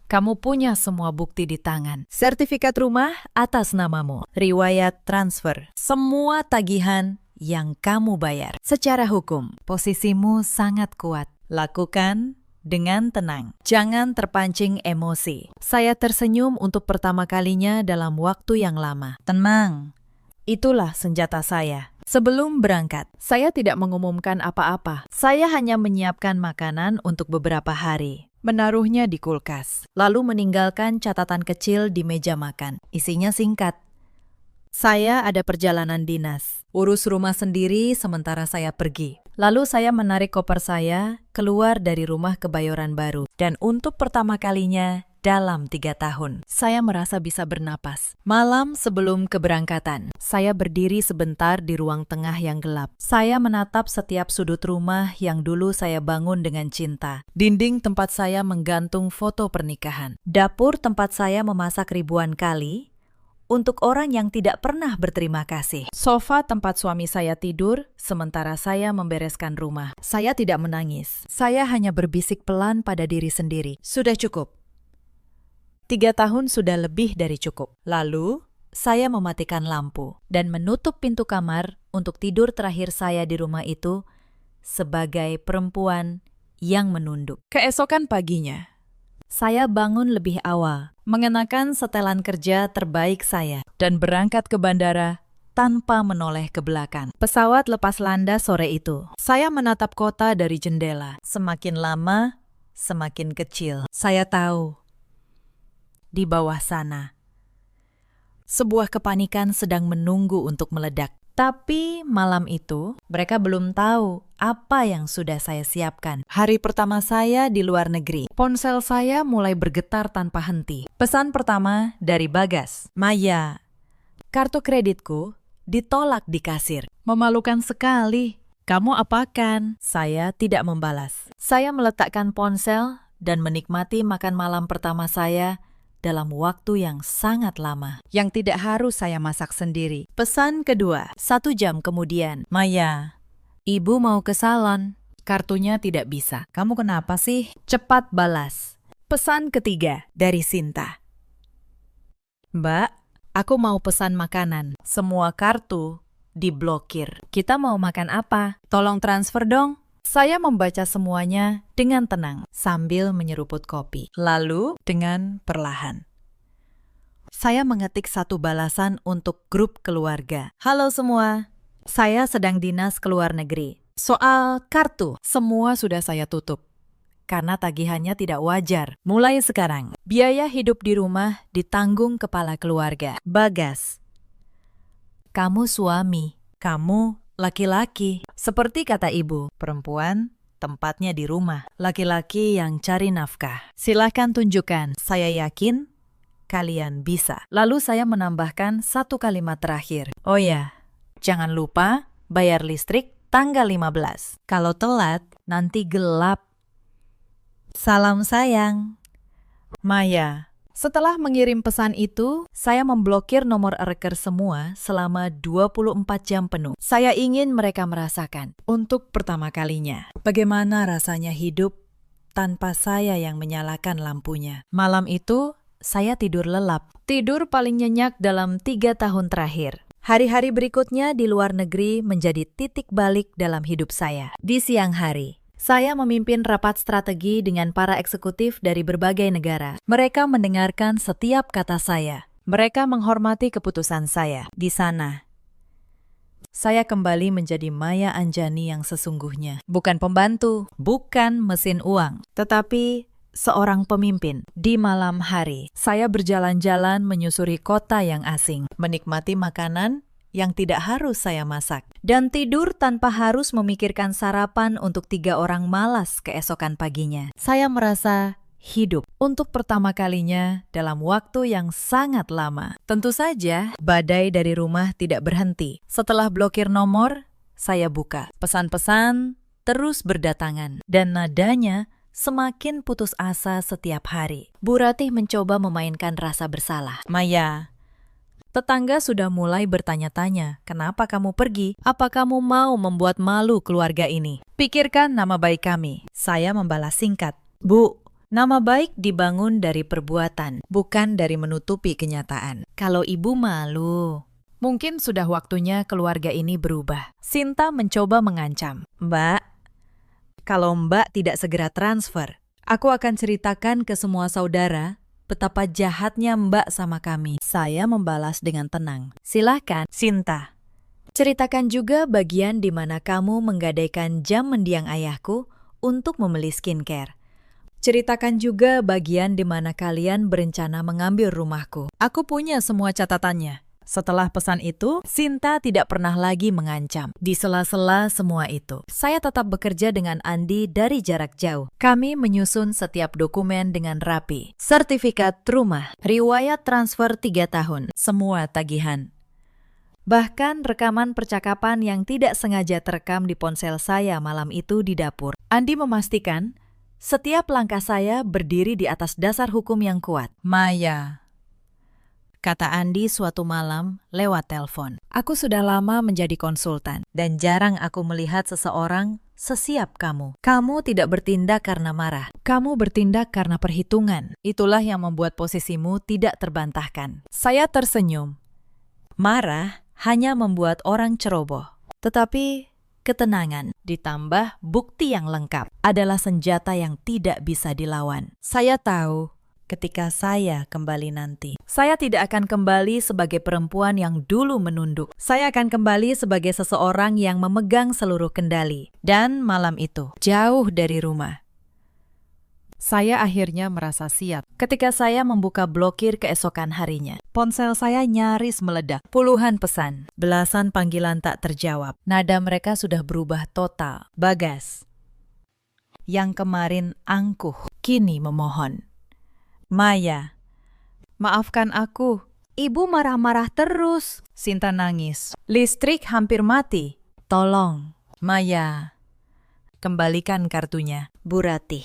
kamu punya semua bukti di tangan. Sertifikat rumah atas namamu, riwayat transfer, semua tagihan yang kamu bayar. Secara hukum, posisimu sangat kuat. Lakukan dengan tenang. Jangan terpancing emosi." Saya tersenyum untuk pertama kalinya dalam waktu yang lama. Tenang, itulah senjata saya. Sebelum berangkat, saya tidak mengumumkan apa-apa. Saya hanya menyiapkan makanan untuk beberapa hari, menaruhnya di kulkas, lalu meninggalkan catatan kecil di meja makan. Isinya singkat. Saya ada perjalanan dinas, urus rumah sendiri sementara saya pergi. Lalu saya menarik koper saya keluar dari rumah Kebayoran Baru. Dan untuk pertama kalinya dalam 3 tahun, saya merasa bisa bernapas. Malam sebelum keberangkatan, saya berdiri sebentar di ruang tengah yang gelap. Saya menatap setiap sudut rumah yang dulu saya bangun dengan cinta. Dinding tempat saya menggantung foto pernikahan. Dapur tempat saya memasak ribuan kali untuk orang yang tidak pernah berterima kasih. Sofa tempat suami saya tidur sementara saya membereskan rumah. Saya tidak menangis. Saya hanya berbisik pelan pada diri sendiri. Sudah cukup. 3 tahun sudah lebih dari cukup. Lalu, saya mematikan lampu dan menutup pintu kamar untuk tidur terakhir saya di rumah itu sebagai perempuan yang menunduk. Keesokan paginya, saya bangun lebih awal, mengenakan setelan kerja terbaik saya, dan berangkat ke bandara tanpa menoleh ke belakang. Pesawat lepas landas sore itu. Saya menatap kota dari jendela. Semakin lama, semakin kecil. Saya tahu, di bawah sana, sebuah kepanikan sedang menunggu untuk meledak. Tapi malam itu, mereka belum tahu apa yang sudah saya siapkan. Hari pertama saya di luar negeri, ponsel saya mulai bergetar tanpa henti. Pesan pertama dari Bagas, "Maya, kartu kreditku ditolak di kasir." Memalukan sekali. "Kamu apakan?" Saya tidak membalas. Saya meletakkan ponsel dan menikmati makan malam pertama saya dalam waktu yang sangat lama, yang tidak harus saya masak sendiri. Pesan kedua, 1 jam kemudian, "Maya, ibu mau ke salon." Kartunya tidak bisa. "Kamu kenapa sih?" Cepat balas. Pesan ketiga dari Sinta, "Mbak, aku mau pesan makanan. Semua kartu diblokir. Kita mau makan apa? Tolong transfer dong." Saya membaca semuanya dengan tenang sambil menyeruput kopi. Lalu dengan perlahan, saya mengetik satu balasan untuk grup keluarga. "Halo semua, saya sedang dinas ke luar negeri. Soal kartu, semua sudah saya tutup karena tagihannya tidak wajar. Mulai sekarang, biaya hidup di rumah ditanggung kepala keluarga. Bagas, kamu suami, kamu laki-laki. Seperti kata ibu, perempuan tempatnya di rumah. Laki-laki yang cari nafkah. Silahkan tunjukkan, saya yakin kalian bisa." Lalu saya menambahkan satu kalimat terakhir. "Oh ya, jangan lupa bayar listrik tanggal 15. Kalau telat, nanti gelap. Salam sayang, Maya." Setelah mengirim pesan itu, saya memblokir nomor ereker semua selama 24 jam penuh. Saya ingin mereka merasakan, untuk pertama kalinya, bagaimana rasanya hidup tanpa saya yang menyalakan lampunya. Malam itu, saya tidur lelap. Tidur paling nyenyak dalam 3 tahun terakhir. Hari-hari berikutnya di luar negeri menjadi titik balik dalam hidup saya. Di siang hari, saya memimpin rapat strategi dengan para eksekutif dari berbagai negara. Mereka mendengarkan setiap kata saya. Mereka menghormati keputusan saya. Di sana, saya kembali menjadi Maya Anjani yang sesungguhnya. Bukan pembantu, bukan mesin uang, tetapi seorang pemimpin. Di malam hari, saya berjalan-jalan menyusuri kota yang asing, menikmati makanan yang tidak harus saya masak, dan tidur tanpa harus memikirkan sarapan untuk 3 orang malas keesokan paginya. Saya merasa hidup untuk pertama kalinya dalam waktu yang sangat lama. Tentu saja, badai dari rumah tidak berhenti. Setelah blokir nomor, saya buka. Pesan-pesan terus berdatangan dan nadanya semakin putus asa setiap hari. Bu Ratih mencoba memainkan rasa bersalah. Maya, tetangga sudah mulai bertanya-tanya, kenapa kamu pergi? Apa kamu mau membuat malu keluarga ini? Pikirkan nama baik kami. Saya membalas singkat. Bu, nama baik dibangun dari perbuatan, bukan dari menutupi kenyataan. Kalau ibu malu, mungkin sudah waktunya keluarga ini berubah. Sinta mencoba mengancam. Mbak, kalau Mbak tidak segera transfer, aku akan ceritakan ke semua saudara betapa jahatnya Mbak sama kami. Saya membalas dengan tenang. Silahkan, Sinta. Ceritakan juga bagian di mana kamu menggadaikan jam mendiang ayahku untuk membeli skincare. Ceritakan juga bagian di mana kalian berencana mengambil rumahku. Aku punya semua catatannya. Setelah pesan itu, Sinta tidak pernah lagi mengancam. Di sela-sela semua itu, saya tetap bekerja dengan Andi dari jarak jauh. Kami menyusun setiap dokumen dengan rapi. Sertifikat rumah, riwayat transfer 3 tahun, semua tagihan. Bahkan rekaman percakapan yang tidak sengaja terekam di ponsel saya malam itu di dapur. Andi memastikan setiap langkah saya berdiri di atas dasar hukum yang kuat. Maya, kata Andi suatu malam lewat telepon. Aku sudah lama menjadi konsultan dan jarang aku melihat seseorang sesiap kamu. Kamu tidak bertindak karena marah. Kamu bertindak karena perhitungan. Itulah yang membuat posisimu tidak terbantahkan. Saya tersenyum. Marah hanya membuat orang ceroboh. Tetapi ketenangan ditambah bukti yang lengkap adalah senjata yang tidak bisa dilawan. Saya tahu ketika saya kembali nanti, saya tidak akan kembali sebagai perempuan yang dulu menunduk. Saya akan kembali sebagai seseorang yang memegang seluruh kendali. Dan malam itu, jauh dari rumah, saya akhirnya merasa siap. Ketika saya membuka blokir keesokan harinya, ponsel saya nyaris meledak. Puluhan pesan, belasan panggilan tak terjawab. Nada mereka sudah berubah total. Bagas, yang kemarin angkuh, kini memohon. Maya, maafkan aku. Ibu marah-marah terus. Sinta nangis. Listrik hampir mati. Tolong. Maya, kembalikan kartunya. Bu Ratih,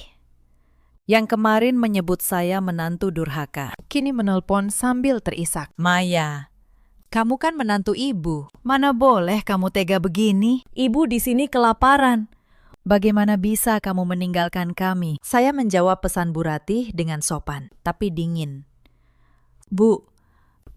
yang kemarin menyebut saya menantu durhaka, kini menelpon sambil terisak. Maya, kamu kan menantu ibu. Mana boleh kamu tega begini? Ibu di sini kelaparan. Bagaimana bisa kamu meninggalkan kami? Saya menjawab pesan Bu Ratih dengan sopan, tapi dingin. Bu,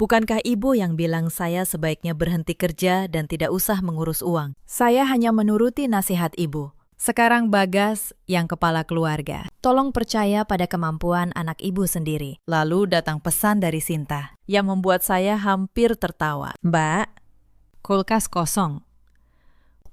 bukankah ibu yang bilang saya sebaiknya berhenti kerja dan tidak usah mengurus uang? Saya hanya menuruti nasihat ibu. Sekarang Bagas yang kepala keluarga. Tolong percaya pada kemampuan anak ibu sendiri. Lalu datang pesan dari Sinta yang membuat saya hampir tertawa. Mbak, kulkas kosong.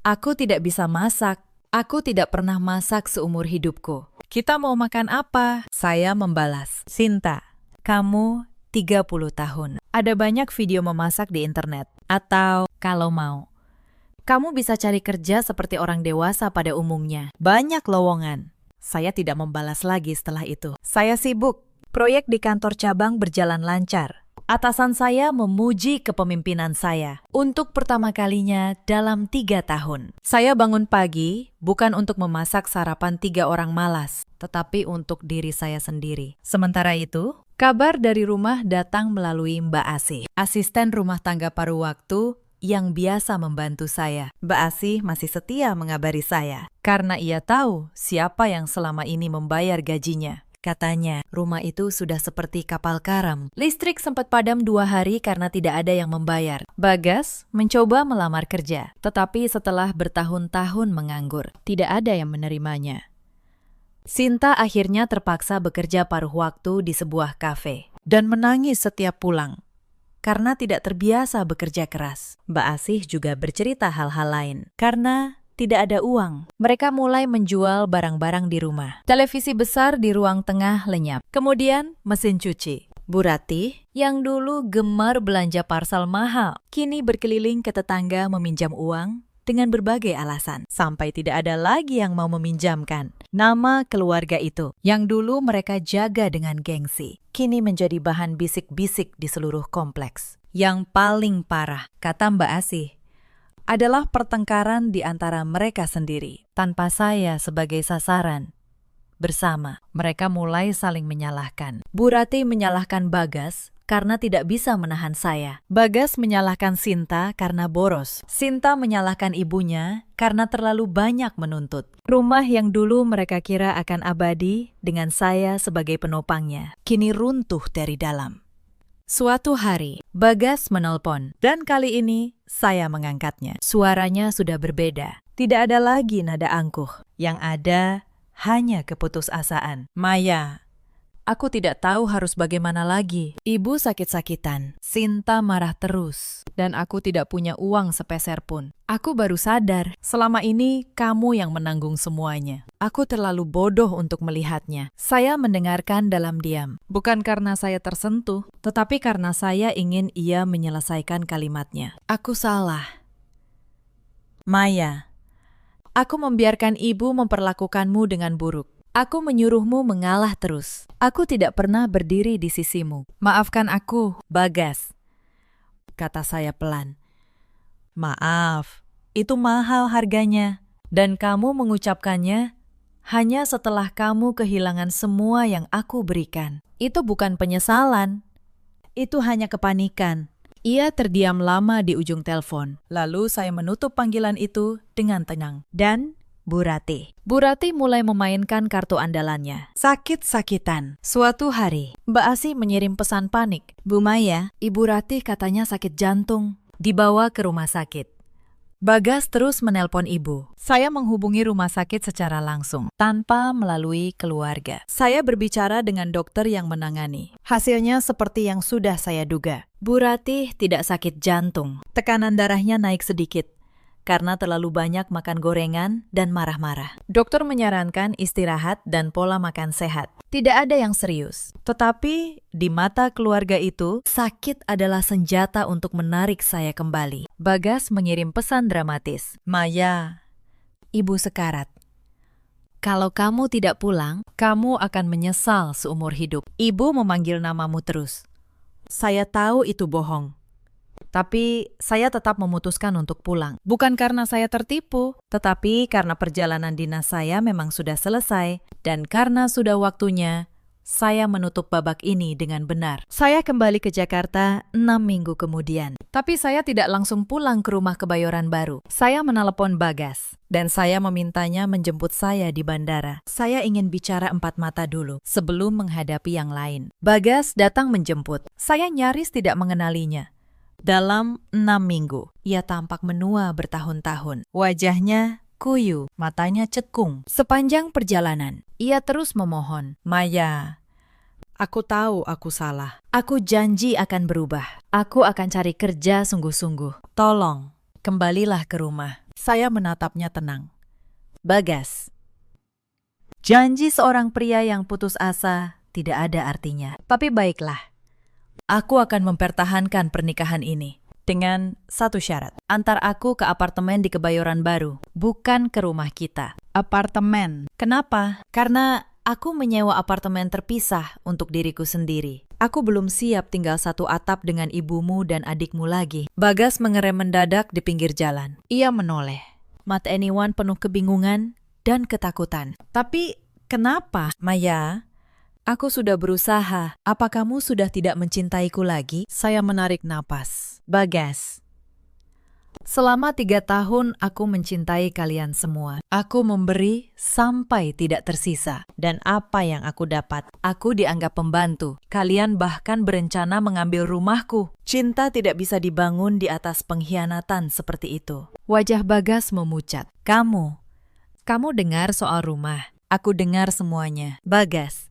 Aku tidak bisa masak. Aku tidak pernah masak seumur hidupku. Kita mau makan apa? Saya membalas. Sinta, kamu 30 tahun. Ada banyak video memasak di internet. Atau kalau mau, kamu bisa cari kerja seperti orang dewasa pada umumnya. Banyak lowongan. Saya tidak membalas lagi setelah itu. Saya sibuk. Proyek di kantor cabang berjalan lancar. Atasan saya memuji kepemimpinan saya untuk pertama kalinya dalam 3 tahun. Saya bangun pagi bukan untuk memasak sarapan 3 orang malas, tetapi untuk diri saya sendiri. Sementara itu, kabar dari rumah datang melalui Mbak Asih, asisten rumah tangga paruh waktu yang biasa membantu saya. Mbak Asih masih setia mengabari saya karena ia tahu siapa yang selama ini membayar gajinya. Katanya, rumah itu sudah seperti kapal karam. Listrik sempat padam 2 hari karena tidak ada yang membayar. Bagas mencoba melamar kerja, tetapi setelah bertahun-tahun menganggur, tidak ada yang menerimanya. Sinta akhirnya terpaksa bekerja paruh waktu di sebuah kafe dan menangis setiap pulang karena tidak terbiasa bekerja keras. Mbak Asih juga bercerita hal-hal lain karena tidak ada uang. Mereka mulai menjual barang-barang di rumah. Televisi besar di ruang tengah lenyap. Kemudian mesin cuci. Bu Ratih, yang dulu gemar belanja parsel mahal, kini berkeliling ke tetangga meminjam uang dengan berbagai alasan, sampai tidak ada lagi yang mau meminjamkan. Nama keluarga itu, yang dulu mereka jaga dengan gengsi, kini menjadi bahan bisik-bisik di seluruh kompleks. Yang paling parah, kata Mbak Asih, adalah pertengkaran di antara mereka sendiri, tanpa saya sebagai sasaran. Bersama, mereka mulai saling menyalahkan. Bu Rati menyalahkan Bagas karena tidak bisa menahan saya. Bagas menyalahkan Sinta karena boros. Sinta menyalahkan ibunya karena terlalu banyak menuntut. Rumah yang dulu mereka kira akan abadi dengan saya sebagai penopangnya, kini runtuh dari dalam. Suatu hari, Bagas menelpon, dan kali ini saya mengangkatnya. Suaranya sudah berbeda. Tidak ada lagi nada angkuh. Yang ada hanya keputusasaan. Maya, aku tidak tahu harus bagaimana lagi. Ibu sakit-sakitan. Sinta marah terus. Dan aku tidak punya uang sepeser pun. Aku baru sadar, selama ini kamu yang menanggung semuanya. Aku terlalu bodoh untuk melihatnya. Saya mendengarkan dalam diam. Bukan karena saya tersentuh, tetapi karena saya ingin ia menyelesaikan kalimatnya. Aku salah. Maya, aku membiarkan ibu memperlakukanmu dengan buruk. Aku menyuruhmu mengalah terus. Aku tidak pernah berdiri di sisimu. Maafkan aku, Bagas, kata saya pelan. Maaf, itu mahal harganya. Dan kamu mengucapkannya hanya setelah kamu kehilangan semua yang aku berikan. Itu bukan penyesalan. Itu hanya kepanikan. Ia terdiam lama di ujung telepon. Lalu saya menutup panggilan itu dengan tenang. Dan Bu Rati. Bu Rati mulai memainkan kartu andalannya. Sakit-sakitan. Suatu hari, Mbak Asih mengirim pesan panik. Bu Maya, Ibu Rati katanya sakit jantung. Dibawa ke rumah sakit. Bagas terus menelpon ibu. Saya menghubungi rumah sakit secara langsung, tanpa melalui keluarga. Saya berbicara dengan dokter yang menangani. Hasilnya seperti yang sudah saya duga. Bu Rati tidak sakit jantung. Tekanan darahnya naik sedikit, karena terlalu banyak makan gorengan dan marah-marah. Dokter menyarankan istirahat dan pola makan sehat. Tidak ada yang serius. Tetapi di mata keluarga itu, sakit adalah senjata untuk menarik saya kembali. Bagas mengirim pesan dramatis. Maya, ibu sekarat. Kalau kamu tidak pulang, kamu akan menyesal seumur hidup. Ibu memanggil namamu terus. Saya tahu itu bohong. Tapi saya tetap memutuskan untuk pulang. Bukan karena saya tertipu, tetapi karena perjalanan dinas saya memang sudah selesai. Dan karena sudah waktunya, saya menutup babak ini dengan benar. Saya kembali ke Jakarta 6 minggu kemudian. Tapi saya tidak langsung pulang ke rumah Kebayoran Baru. Saya menelepon Bagas. Dan saya memintanya menjemput saya di bandara. Saya ingin bicara empat mata dulu, sebelum menghadapi yang lain. Bagas datang menjemput. Saya nyaris tidak mengenalinya. Dalam 6 minggu, ia tampak menua bertahun-tahun. Wajahnya kuyu, matanya cekung. Sepanjang perjalanan, ia terus memohon, Maya, aku tahu aku salah. Aku janji akan berubah. Aku akan cari kerja sungguh-sungguh. Tolong, kembalilah ke rumah. Saya menatapnya tenang. Bagas, janji seorang pria yang putus asa tidak ada artinya. Tapi baiklah. Aku akan mempertahankan pernikahan ini dengan satu syarat. Antar aku ke apartemen di Kebayoran Baru, bukan ke rumah kita. Apartemen. Kenapa? Karena aku menyewa apartemen terpisah untuk diriku sendiri. Aku belum siap tinggal satu atap dengan ibumu dan adikmu lagi. Bagas mengerem mendadak di pinggir jalan. Ia menoleh. Mata Anyone penuh kebingungan dan ketakutan. Tapi kenapa, Maya? Aku sudah berusaha. Apa kamu sudah tidak mencintaiku lagi? Saya menarik napas. Bagas, selama 3 tahun aku mencintai kalian semua. Aku memberi sampai tidak tersisa. Dan apa yang aku dapat? Aku dianggap pembantu. Kalian bahkan berencana mengambil rumahku. Cinta tidak bisa dibangun di atas pengkhianatan seperti itu. Wajah Bagas memucat. Kamu dengar soal rumah. Aku dengar semuanya. Bagas,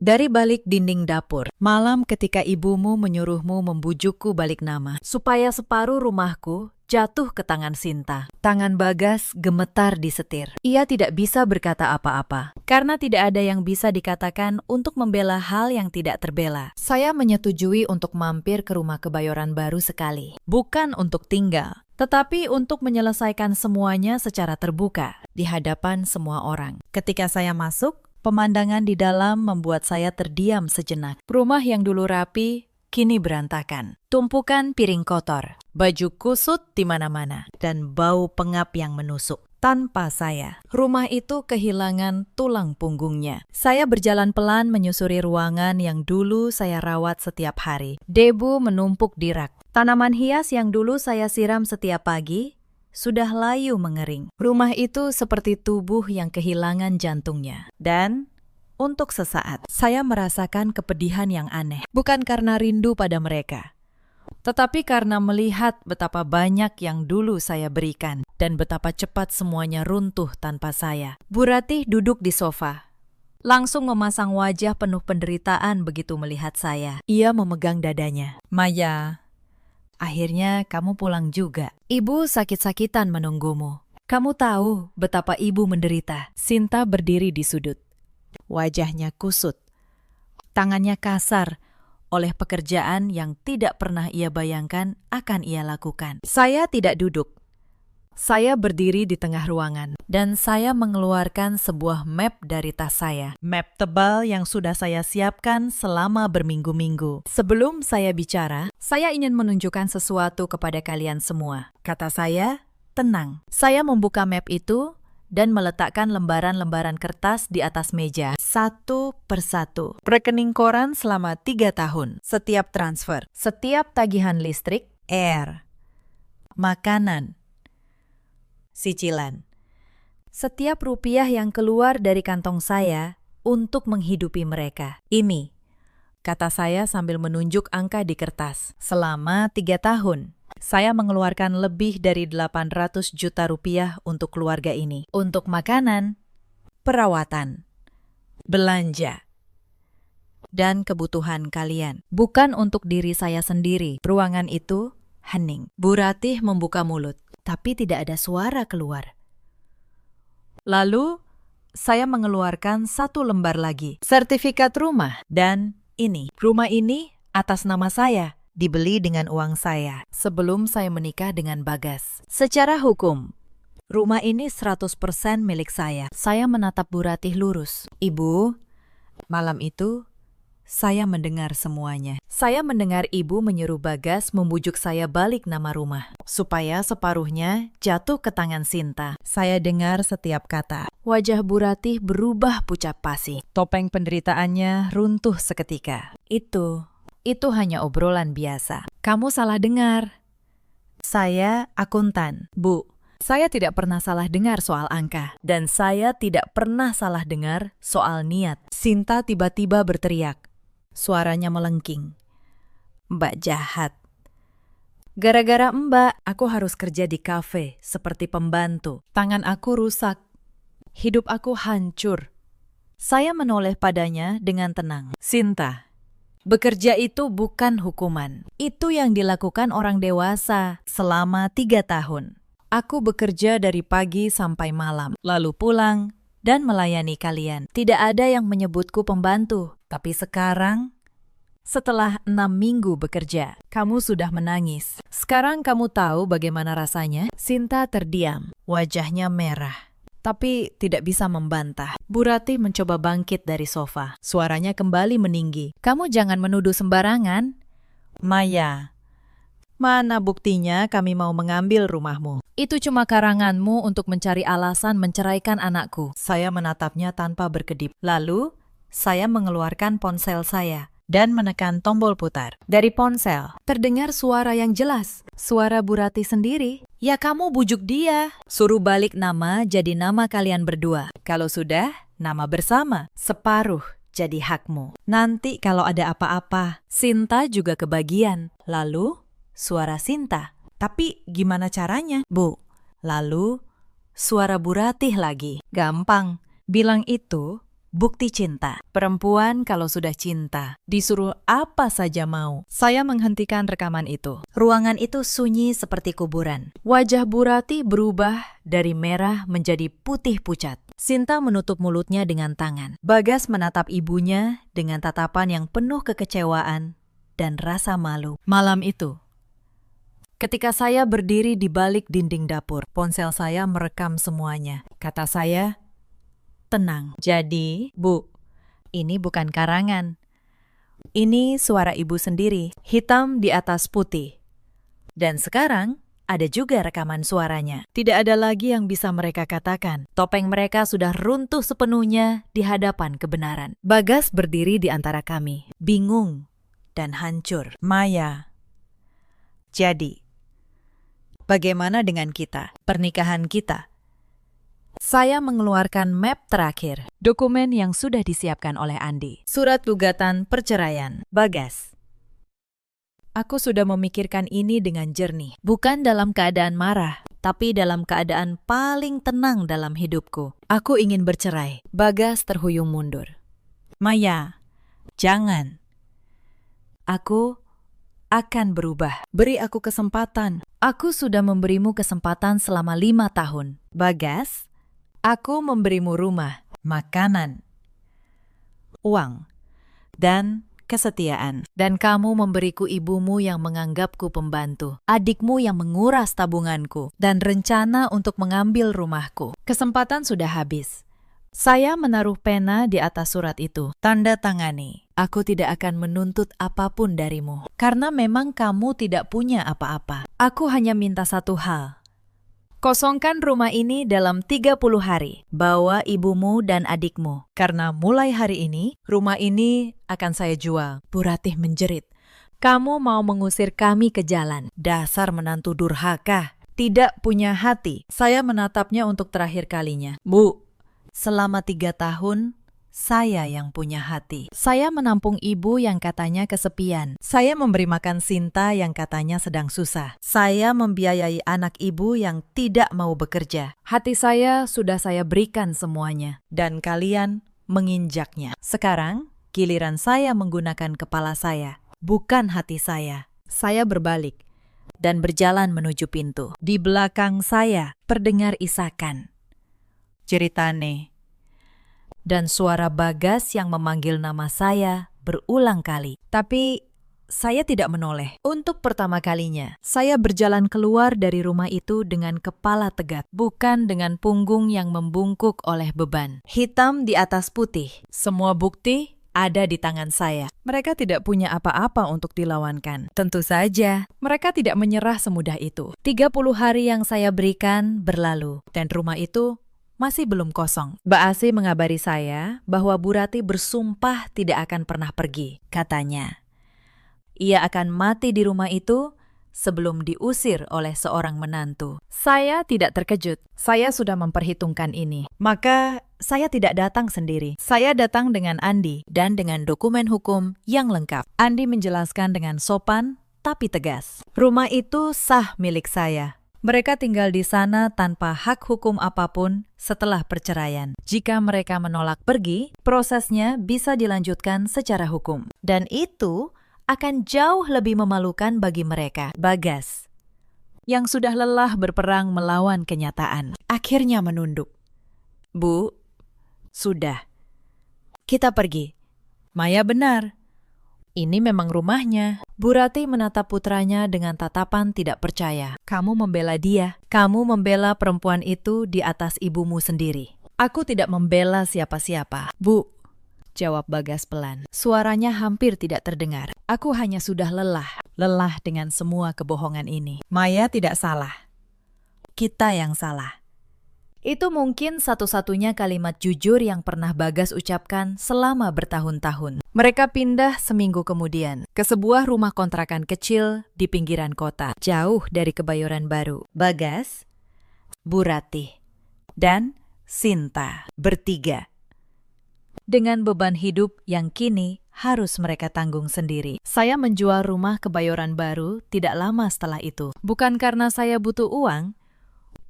dari balik dinding dapur, malam ketika ibumu menyuruhmu membujukku balik nama, supaya separuh rumahku jatuh ke tangan Sinta. Tangan Bagas gemetar di setir. Ia tidak bisa berkata apa-apa, karena tidak ada yang bisa dikatakan untuk membela hal yang tidak terbela. Saya menyetujui untuk mampir ke rumah Kebayoran Baru sekali. Bukan untuk tinggal, tetapi untuk menyelesaikan semuanya secara terbuka di hadapan semua orang. Ketika saya masuk, pemandangan di dalam membuat saya terdiam sejenak. Rumah yang dulu rapi kini berantakan. Tumpukan piring kotor, baju kusut di mana-mana, dan bau pengap yang menusuk. Tanpa saya, rumah itu kehilangan tulang punggungnya. Saya berjalan pelan menyusuri ruangan yang dulu saya rawat setiap hari. Debu menumpuk di rak. Tanaman hias yang dulu saya siram setiap pagi sudah layu mengering. Rumah itu seperti tubuh yang kehilangan jantungnya. Dan untuk sesaat, saya merasakan kepedihan yang aneh. Bukan karena rindu pada mereka, tetapi karena melihat betapa banyak yang dulu saya berikan dan betapa cepat semuanya runtuh tanpa saya. Bu Ratih duduk di sofa, langsung memasang wajah penuh penderitaan begitu melihat saya. Ia memegang dadanya. Maya, akhirnya kamu pulang juga. Ibu sakit-sakitan menunggumu. Kamu tahu betapa ibu menderita. Sinta berdiri di sudut. Wajahnya kusut. Tangannya kasar oleh pekerjaan yang tidak pernah ia bayangkan akan ia lakukan. Saya tidak duduk. Saya berdiri di tengah ruangan dan saya mengeluarkan sebuah map dari tas saya. Map tebal yang sudah saya siapkan selama berminggu-minggu. Sebelum saya bicara, saya ingin menunjukkan sesuatu kepada kalian semua. Kata saya, tenang. Saya membuka map itu dan meletakkan lembaran-lembaran kertas di atas meja, satu persatu. Rekening koran selama 3 tahun, setiap transfer, setiap tagihan listrik, air, makanan, cicilan. Setiap rupiah yang keluar dari kantong saya untuk menghidupi mereka. Ini, kata saya sambil menunjuk angka di kertas. Selama 3 tahun. Saya mengeluarkan lebih dari 800 juta rupiah untuk keluarga ini. Untuk makanan, perawatan, belanja, dan kebutuhan kalian. Bukan untuk diri saya sendiri. Ruangan itu hening. Bu Ratih membuka mulut, tapi tidak ada suara keluar. Lalu, saya mengeluarkan 1 lembar lagi. Sertifikat rumah. Dan ini, rumah ini atas nama saya. Dibeli dengan uang saya sebelum saya menikah dengan Bagas. Secara hukum, rumah ini 100% milik saya. Saya menatap Bu Ratih lurus. Ibu, malam itu saya mendengar semuanya. Saya mendengar ibu menyuruh Bagas membujuk saya balik nama rumah, supaya separuhnya jatuh ke tangan Sinta. Saya dengar setiap kata. Wajah Bu Ratih berubah pucat pasi. Topeng penderitaannya runtuh seketika. Itu hanya obrolan biasa. Kamu salah dengar. Saya akuntan, Bu. Saya tidak pernah salah dengar soal angka. Dan saya tidak pernah salah dengar soal niat. Sinta tiba-tiba berteriak. Suaranya melengking. Mbak jahat. Gara-gara Mbak, aku harus kerja di kafe seperti pembantu. Tangan aku rusak. Hidup aku hancur. Saya menoleh padanya dengan tenang. Sinta, bekerja itu bukan hukuman. Itu yang dilakukan orang dewasa selama 3 tahun. Aku bekerja dari pagi sampai malam, lalu pulang dan melayani kalian. Tidak ada yang menyebutku pembantu. Tapi sekarang, setelah 6 minggu bekerja, kamu sudah menangis. Sekarang kamu tahu bagaimana rasanya? Sinta terdiam, wajahnya merah. Tapi tidak bisa membantah. Bu Ratih mencoba bangkit dari sofa. Suaranya kembali meninggi. Kamu jangan menuduh sembarangan. Maya, mana buktinya kami mau mengambil rumahmu? Itu cuma karanganmu untuk mencari alasan menceraikan anakku. Saya menatapnya tanpa berkedip. Lalu, saya mengeluarkan ponsel saya dan menekan tombol putar. Dari ponsel, terdengar suara yang jelas. Suara Bu Ratih sendiri. Ya kamu bujuk dia. Suruh balik nama jadi nama kalian berdua. Kalau sudah, nama bersama. Separuh jadi hakmu. Nanti kalau ada apa-apa, Sinta juga kebagian. Lalu, suara Sinta. Tapi gimana caranya? Bu. Lalu, suara Bu Ratih lagi. Gampang. Bilang itu bukti cinta. Perempuan kalau sudah cinta, disuruh apa saja mau. Saya menghentikan rekaman itu. Ruangan itu sunyi seperti kuburan. Wajah Bu Ratih berubah dari merah menjadi putih pucat. Sinta menutup mulutnya dengan tangan. Bagas menatap ibunya dengan tatapan yang penuh kekecewaan dan rasa malu. Malam itu, Ketika saya berdiri di balik dinding dapur, ponsel saya merekam semuanya. Kata saya, tenang. Jadi, Bu, ini bukan karangan. Ini suara ibu sendiri, hitam di atas putih. Dan sekarang, ada juga rekaman suaranya. Tidak ada lagi yang bisa mereka katakan. Topeng mereka sudah runtuh sepenuhnya di hadapan kebenaran. Bagas berdiri di antara kami, bingung dan hancur. Maya. Jadi, bagaimana dengan kita? Pernikahan kita? Saya mengeluarkan map terakhir, dokumen yang sudah disiapkan oleh Andi. Surat gugatan perceraian. Bagas. Aku sudah memikirkan ini dengan jernih. Bukan dalam keadaan marah, tapi dalam keadaan paling tenang dalam hidupku. Aku ingin bercerai. Bagas terhuyung mundur. Maya, jangan. Aku akan berubah. Beri aku kesempatan. Aku sudah memberimu kesempatan selama 5 tahun. Bagas, aku memberimu rumah, makanan, uang, dan kesetiaan. Dan kamu memberiku ibumu yang menganggapku pembantu, adikmu yang menguras tabunganku, dan rencana untuk mengambil rumahku. Kesempatan sudah habis. Saya menaruh pena di atas surat itu. Tanda tangani. Aku tidak akan menuntut apapun darimu, karena memang kamu tidak punya apa-apa. Aku hanya minta satu hal. Kosongkan rumah ini dalam 30 hari. Bawa ibumu dan adikmu. Karena mulai hari ini, rumah ini akan saya jual. Bu Ratih menjerit. Kamu mau mengusir kami ke jalan. Dasar menantu durhaka. Tidak punya hati. Saya menatapnya untuk terakhir kalinya. Bu, selama 3 tahun, saya yang punya hati. Saya menampung ibu yang katanya kesepian. Saya memberi makan Sinta yang katanya sedang susah. Saya membiayai anak ibu yang tidak mau bekerja. Hati saya sudah saya berikan semuanya. Dan kalian menginjaknya. Sekarang, giliran saya menggunakan kepala saya, bukan hati saya. Saya berbalik dan berjalan menuju pintu. Di belakang saya, terdengar isakan. Ceritane. Dan suara Bagas yang memanggil nama saya berulang kali. Tapi saya tidak menoleh. Untuk pertama kalinya, saya berjalan keluar dari rumah itu dengan kepala tegak, bukan dengan punggung yang membungkuk oleh beban. Hitam di atas putih, semua bukti ada di tangan saya. Mereka tidak punya apa-apa untuk dilawankan. Tentu saja, mereka tidak menyerah semudah itu. 30 hari yang saya berikan berlalu, dan rumah itu masih belum kosong. Mbak Asi mengabari saya bahwa Bu Ratih bersumpah tidak akan pernah pergi. Katanya, ia akan mati di rumah itu sebelum diusir oleh seorang menantu. Saya tidak terkejut. Saya sudah memperhitungkan ini. Maka saya tidak datang sendiri. Saya datang dengan Andi dan dengan dokumen hukum yang lengkap. Andi menjelaskan dengan sopan tapi tegas. Rumah itu sah milik saya. Mereka tinggal di sana tanpa hak hukum apapun setelah perceraian. Jika mereka menolak pergi, prosesnya bisa dilanjutkan secara hukum. Dan itu akan jauh lebih memalukan bagi mereka. Bagas, yang sudah lelah berperang melawan kenyataan, akhirnya menunduk. Bu, sudah. Kita pergi. Maya benar. Ini memang rumahnya. Bu Ratih menatap putranya dengan tatapan tidak percaya. Kamu membela dia. Kamu membela perempuan itu di atas ibumu sendiri. Aku tidak membela siapa-siapa. Bu, jawab Bagas pelan. Suaranya hampir tidak terdengar. Aku hanya sudah lelah. Lelah dengan semua kebohongan ini. Maya tidak salah. Kita yang salah. Itu mungkin satu-satunya kalimat jujur yang pernah Bagas ucapkan selama bertahun-tahun. Mereka pindah seminggu kemudian ke sebuah rumah kontrakan kecil di pinggiran kota, jauh dari Kebayoran Baru. Bagas, Bu Ratih, dan Sinta bertiga. Dengan beban hidup yang kini harus mereka tanggung sendiri. Saya menjual rumah Kebayoran Baru tidak lama setelah itu. Bukan karena saya butuh uang,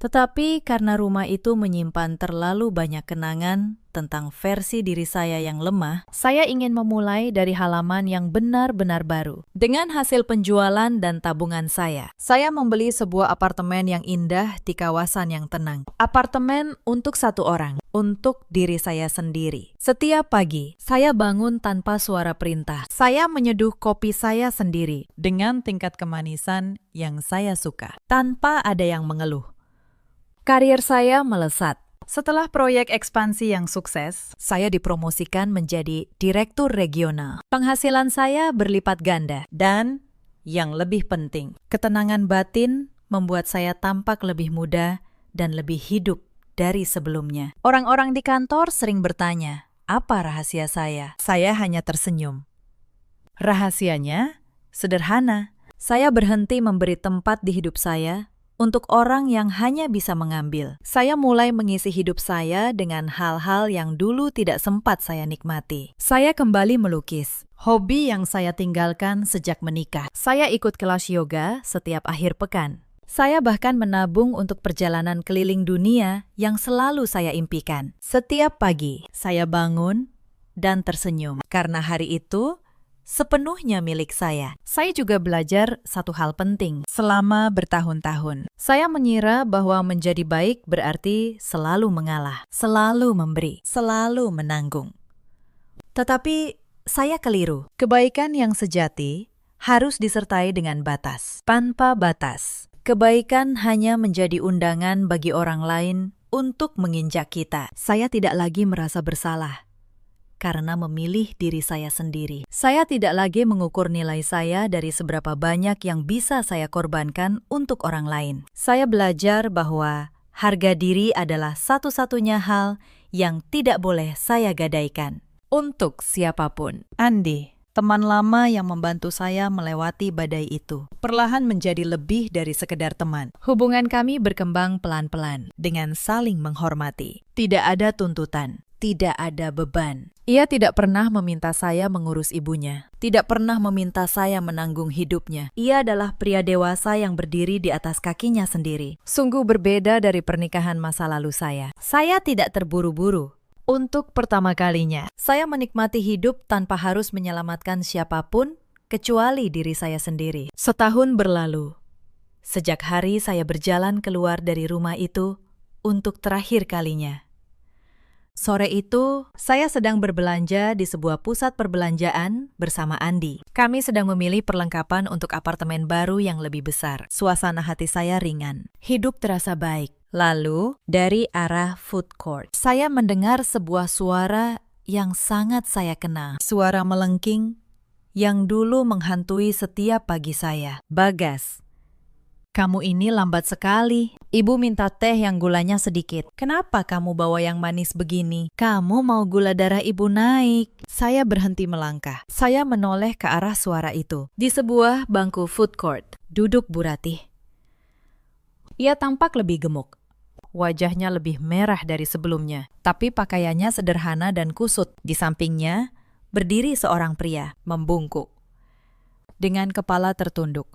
tetapi karena rumah itu menyimpan terlalu banyak kenangan tentang versi diri saya yang lemah, saya ingin memulai dari halaman yang benar-benar baru. Dengan hasil penjualan dan tabungan saya membeli sebuah apartemen yang indah di kawasan yang tenang. Apartemen untuk satu orang, untuk diri saya sendiri. Setiap pagi, saya bangun tanpa suara perintah. Saya menyeduh kopi saya sendiri dengan tingkat kemanisan yang saya suka, tanpa ada yang mengeluh. Karir saya melesat. Setelah proyek ekspansi yang sukses, saya dipromosikan menjadi direktur regional. Penghasilan saya berlipat ganda dan, yang lebih penting, ketenangan batin membuat saya tampak lebih muda dan lebih hidup dari sebelumnya. Orang-orang di kantor sering bertanya, apa rahasia saya? Saya hanya tersenyum. Rahasianya sederhana. Saya berhenti memberi tempat di hidup saya untuk orang yang hanya bisa mengambil. Saya mulai mengisi hidup saya dengan hal-hal yang dulu tidak sempat saya nikmati. Saya kembali melukis, hobi yang saya tinggalkan sejak menikah. Saya ikut kelas yoga setiap akhir pekan. Saya bahkan menabung untuk perjalanan keliling dunia yang selalu saya impikan. Setiap pagi, saya bangun dan tersenyum karena hari itu sepenuhnya milik saya. Saya juga belajar satu hal penting selama bertahun-tahun. Saya mengira bahwa menjadi baik berarti selalu mengalah, selalu memberi, selalu menanggung. Tetapi saya keliru. Kebaikan yang sejati harus disertai dengan batas. Tanpa batas, kebaikan hanya menjadi undangan bagi orang lain untuk menginjak kita. Saya tidak lagi merasa bersalah karena memilih diri saya sendiri. Saya tidak lagi mengukur nilai saya dari seberapa banyak yang bisa saya korbankan untuk orang lain. Saya belajar bahwa harga diri adalah satu-satunya hal yang tidak boleh saya gadaikan. Untuk siapapun. Andi, teman lama yang membantu saya melewati badai itu, perlahan menjadi lebih dari sekedar teman. Hubungan kami berkembang pelan-pelan, dengan saling menghormati. Tidak ada tuntutan. Tidak ada beban. Ia tidak pernah meminta saya mengurus ibunya. Tidak pernah meminta saya menanggung hidupnya. Ia adalah pria dewasa yang berdiri di atas kakinya sendiri. Sungguh berbeda dari pernikahan masa lalu saya. Saya tidak terburu-buru. Untuk pertama kalinya, saya menikmati hidup tanpa harus menyelamatkan siapapun kecuali diri saya sendiri. Setahun berlalu. Sejak hari saya berjalan keluar dari rumah itu untuk terakhir kalinya. Sore itu, saya sedang berbelanja di sebuah pusat perbelanjaan bersama Andi. Kami sedang memilih perlengkapan untuk apartemen baru yang lebih besar. Suasana hati saya ringan. Hidup terasa baik. Lalu, dari arah food court, saya mendengar sebuah suara yang sangat saya kenal. Suara melengking yang dulu menghantui setiap pagi saya. Bagas. Kamu ini lambat sekali. Ibu minta teh yang gulanya sedikit. Kenapa kamu bawa yang manis begini? Kamu mau gula darah ibu naik. Saya berhenti melangkah. Saya menoleh ke arah suara itu. Di sebuah bangku food court, duduk Bu Ratih. Ia tampak lebih gemuk. Wajahnya lebih merah dari sebelumnya. Tapi pakaiannya sederhana dan kusut. Di sampingnya, berdiri seorang pria, membungkuk. Dengan kepala tertunduk.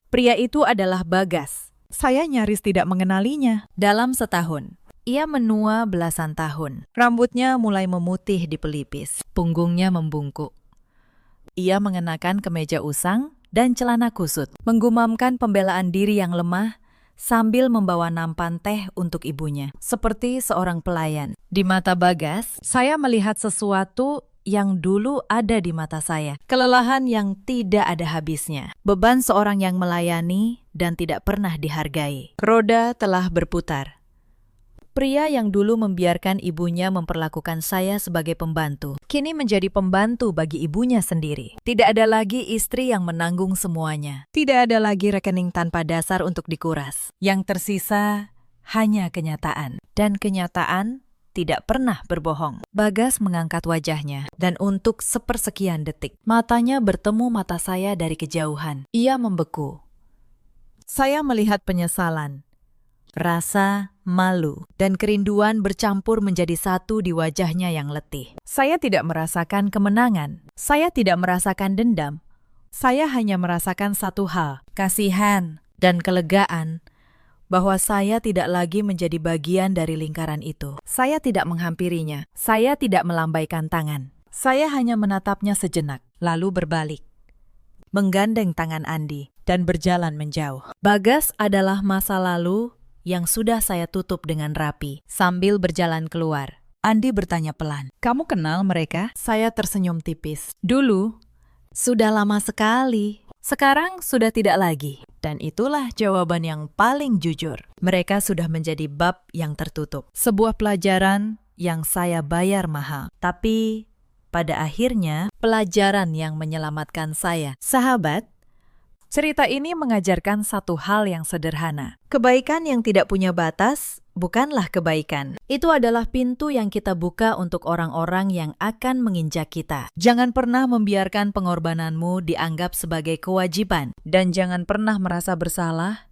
Pria itu adalah Bagas. Saya nyaris tidak mengenalinya. Dalam setahun, ia menua belasan tahun. Rambutnya mulai memutih di pelipis. Punggungnya membungkuk. Ia mengenakan kemeja usang dan celana kusut. Menggumamkan pembelaan diri yang lemah sambil membawa nampan teh untuk ibunya. Seperti seorang pelayan. Di mata Bagas, saya melihat sesuatu yang dulu ada di mata saya. Kelelahan yang tidak ada habisnya. Beban seorang yang melayani dan tidak pernah dihargai. Roda telah berputar. Pria yang dulu membiarkan ibunya memperlakukan saya sebagai pembantu, kini menjadi pembantu bagi ibunya sendiri. Tidak ada lagi istri yang menanggung semuanya. Tidak ada lagi rekening tanpa dasar untuk dikuras. Yang tersisa hanya kenyataan. Dan kenyataan tidak pernah berbohong. Bagas mengangkat wajahnya, dan untuk sepersekian detik, matanya bertemu mata saya dari kejauhan. Ia membeku. Saya melihat penyesalan, rasa malu, dan kerinduan bercampur menjadi satu di wajahnya yang letih. Saya tidak merasakan kemenangan. Saya tidak merasakan dendam. Saya hanya merasakan satu hal, kasihan dan kelegaan bahwa saya tidak lagi menjadi bagian dari lingkaran itu. Saya tidak menghampirinya. Saya tidak melambaikan tangan. Saya hanya menatapnya sejenak, lalu berbalik, menggandeng tangan Andi, dan berjalan menjauh. Bagas adalah masa lalu yang sudah saya tutup dengan rapi. Sambil berjalan keluar, Andi bertanya pelan, "Kamu kenal mereka?" Saya tersenyum tipis. "Dulu, sudah lama sekali. Sekarang sudah tidak lagi." Dan itulah jawaban yang paling jujur. Mereka sudah menjadi bab yang tertutup. Sebuah pelajaran yang saya bayar mahal. Tapi pada akhirnya, pelajaran yang menyelamatkan saya. Sahabat, cerita ini mengajarkan satu hal yang sederhana. Kebaikan yang tidak punya batas bukanlah kebaikan. Itu adalah pintu yang kita buka untuk orang-orang yang akan menginjak kita. Jangan pernah membiarkan pengorbananmu dianggap sebagai kewajiban. Dan jangan pernah merasa bersalah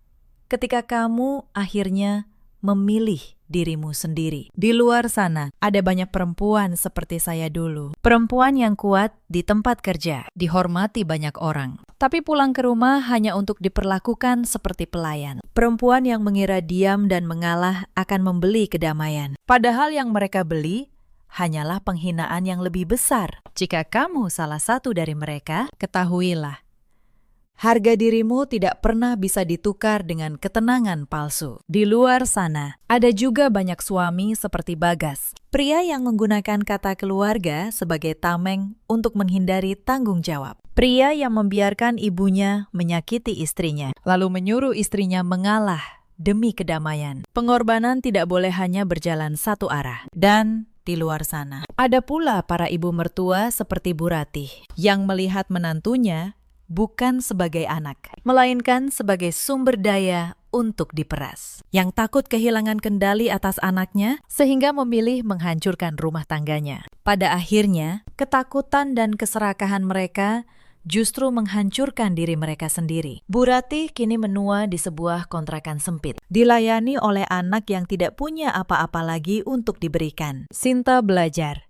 ketika kamu akhirnya memilih dirimu sendiri. Di luar sana, ada banyak perempuan seperti saya dulu. Perempuan yang kuat di tempat kerja, dihormati banyak orang. Tapi pulang ke rumah hanya untuk diperlakukan seperti pelayan. Perempuan yang mengira diam dan mengalah akan membeli kedamaian. Padahal yang mereka beli hanyalah penghinaan yang lebih besar. Jika kamu salah satu dari mereka, ketahuilah, harga dirimu tidak pernah bisa ditukar dengan ketenangan palsu. Di luar sana, ada juga banyak suami seperti Bagas. Pria yang menggunakan kata keluarga sebagai tameng untuk menghindari tanggung jawab. Pria yang membiarkan ibunya menyakiti istrinya, lalu menyuruh istrinya mengalah demi kedamaian. Pengorbanan tidak boleh hanya berjalan satu arah. Dan di luar sana, ada pula para ibu mertua seperti Bu Ratih yang melihat menantunya bukan sebagai anak, melainkan sebagai sumber daya untuk diperas. Yang takut kehilangan kendali atas anaknya, sehingga memilih menghancurkan rumah tangganya. Pada akhirnya, ketakutan dan keserakahan mereka justru menghancurkan diri mereka sendiri. Bu Ratih kini menua di sebuah kontrakan sempit, dilayani oleh anak yang tidak punya apa-apa lagi untuk diberikan. Sinta belajar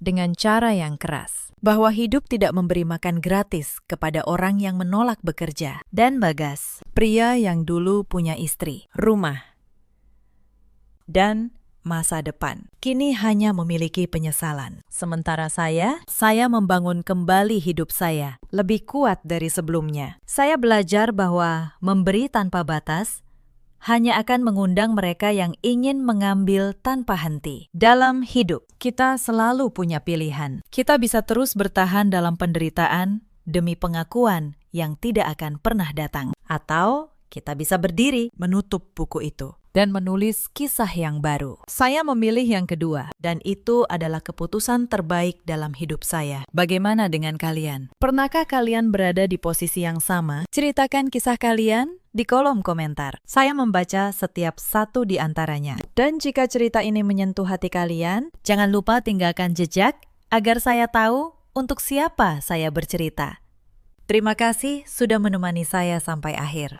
dengan cara yang keras bahwa hidup tidak memberi makan gratis kepada orang yang menolak bekerja. Dan Bagas, pria yang dulu punya istri, rumah, dan masa depan, kini hanya memiliki penyesalan. Sementara saya membangun kembali hidup saya, lebih kuat dari sebelumnya. Saya belajar bahwa memberi tanpa batas hanya akan mengundang mereka yang ingin mengambil tanpa henti. Dalam hidup, kita selalu punya pilihan. Kita bisa terus bertahan dalam penderitaan demi pengakuan yang tidak akan pernah datang. Atau kita bisa berdiri, menutup buku itu, dan menulis kisah yang baru. Saya memilih yang kedua, dan itu adalah keputusan terbaik dalam hidup saya. Bagaimana dengan kalian? Pernahkah kalian berada di posisi yang sama? Ceritakan kisah kalian di kolom komentar. Saya membaca setiap satu di antaranya. Dan jika cerita ini menyentuh hati kalian, jangan lupa tinggalkan jejak agar saya tahu untuk siapa saya bercerita. Terima kasih sudah menemani saya sampai akhir.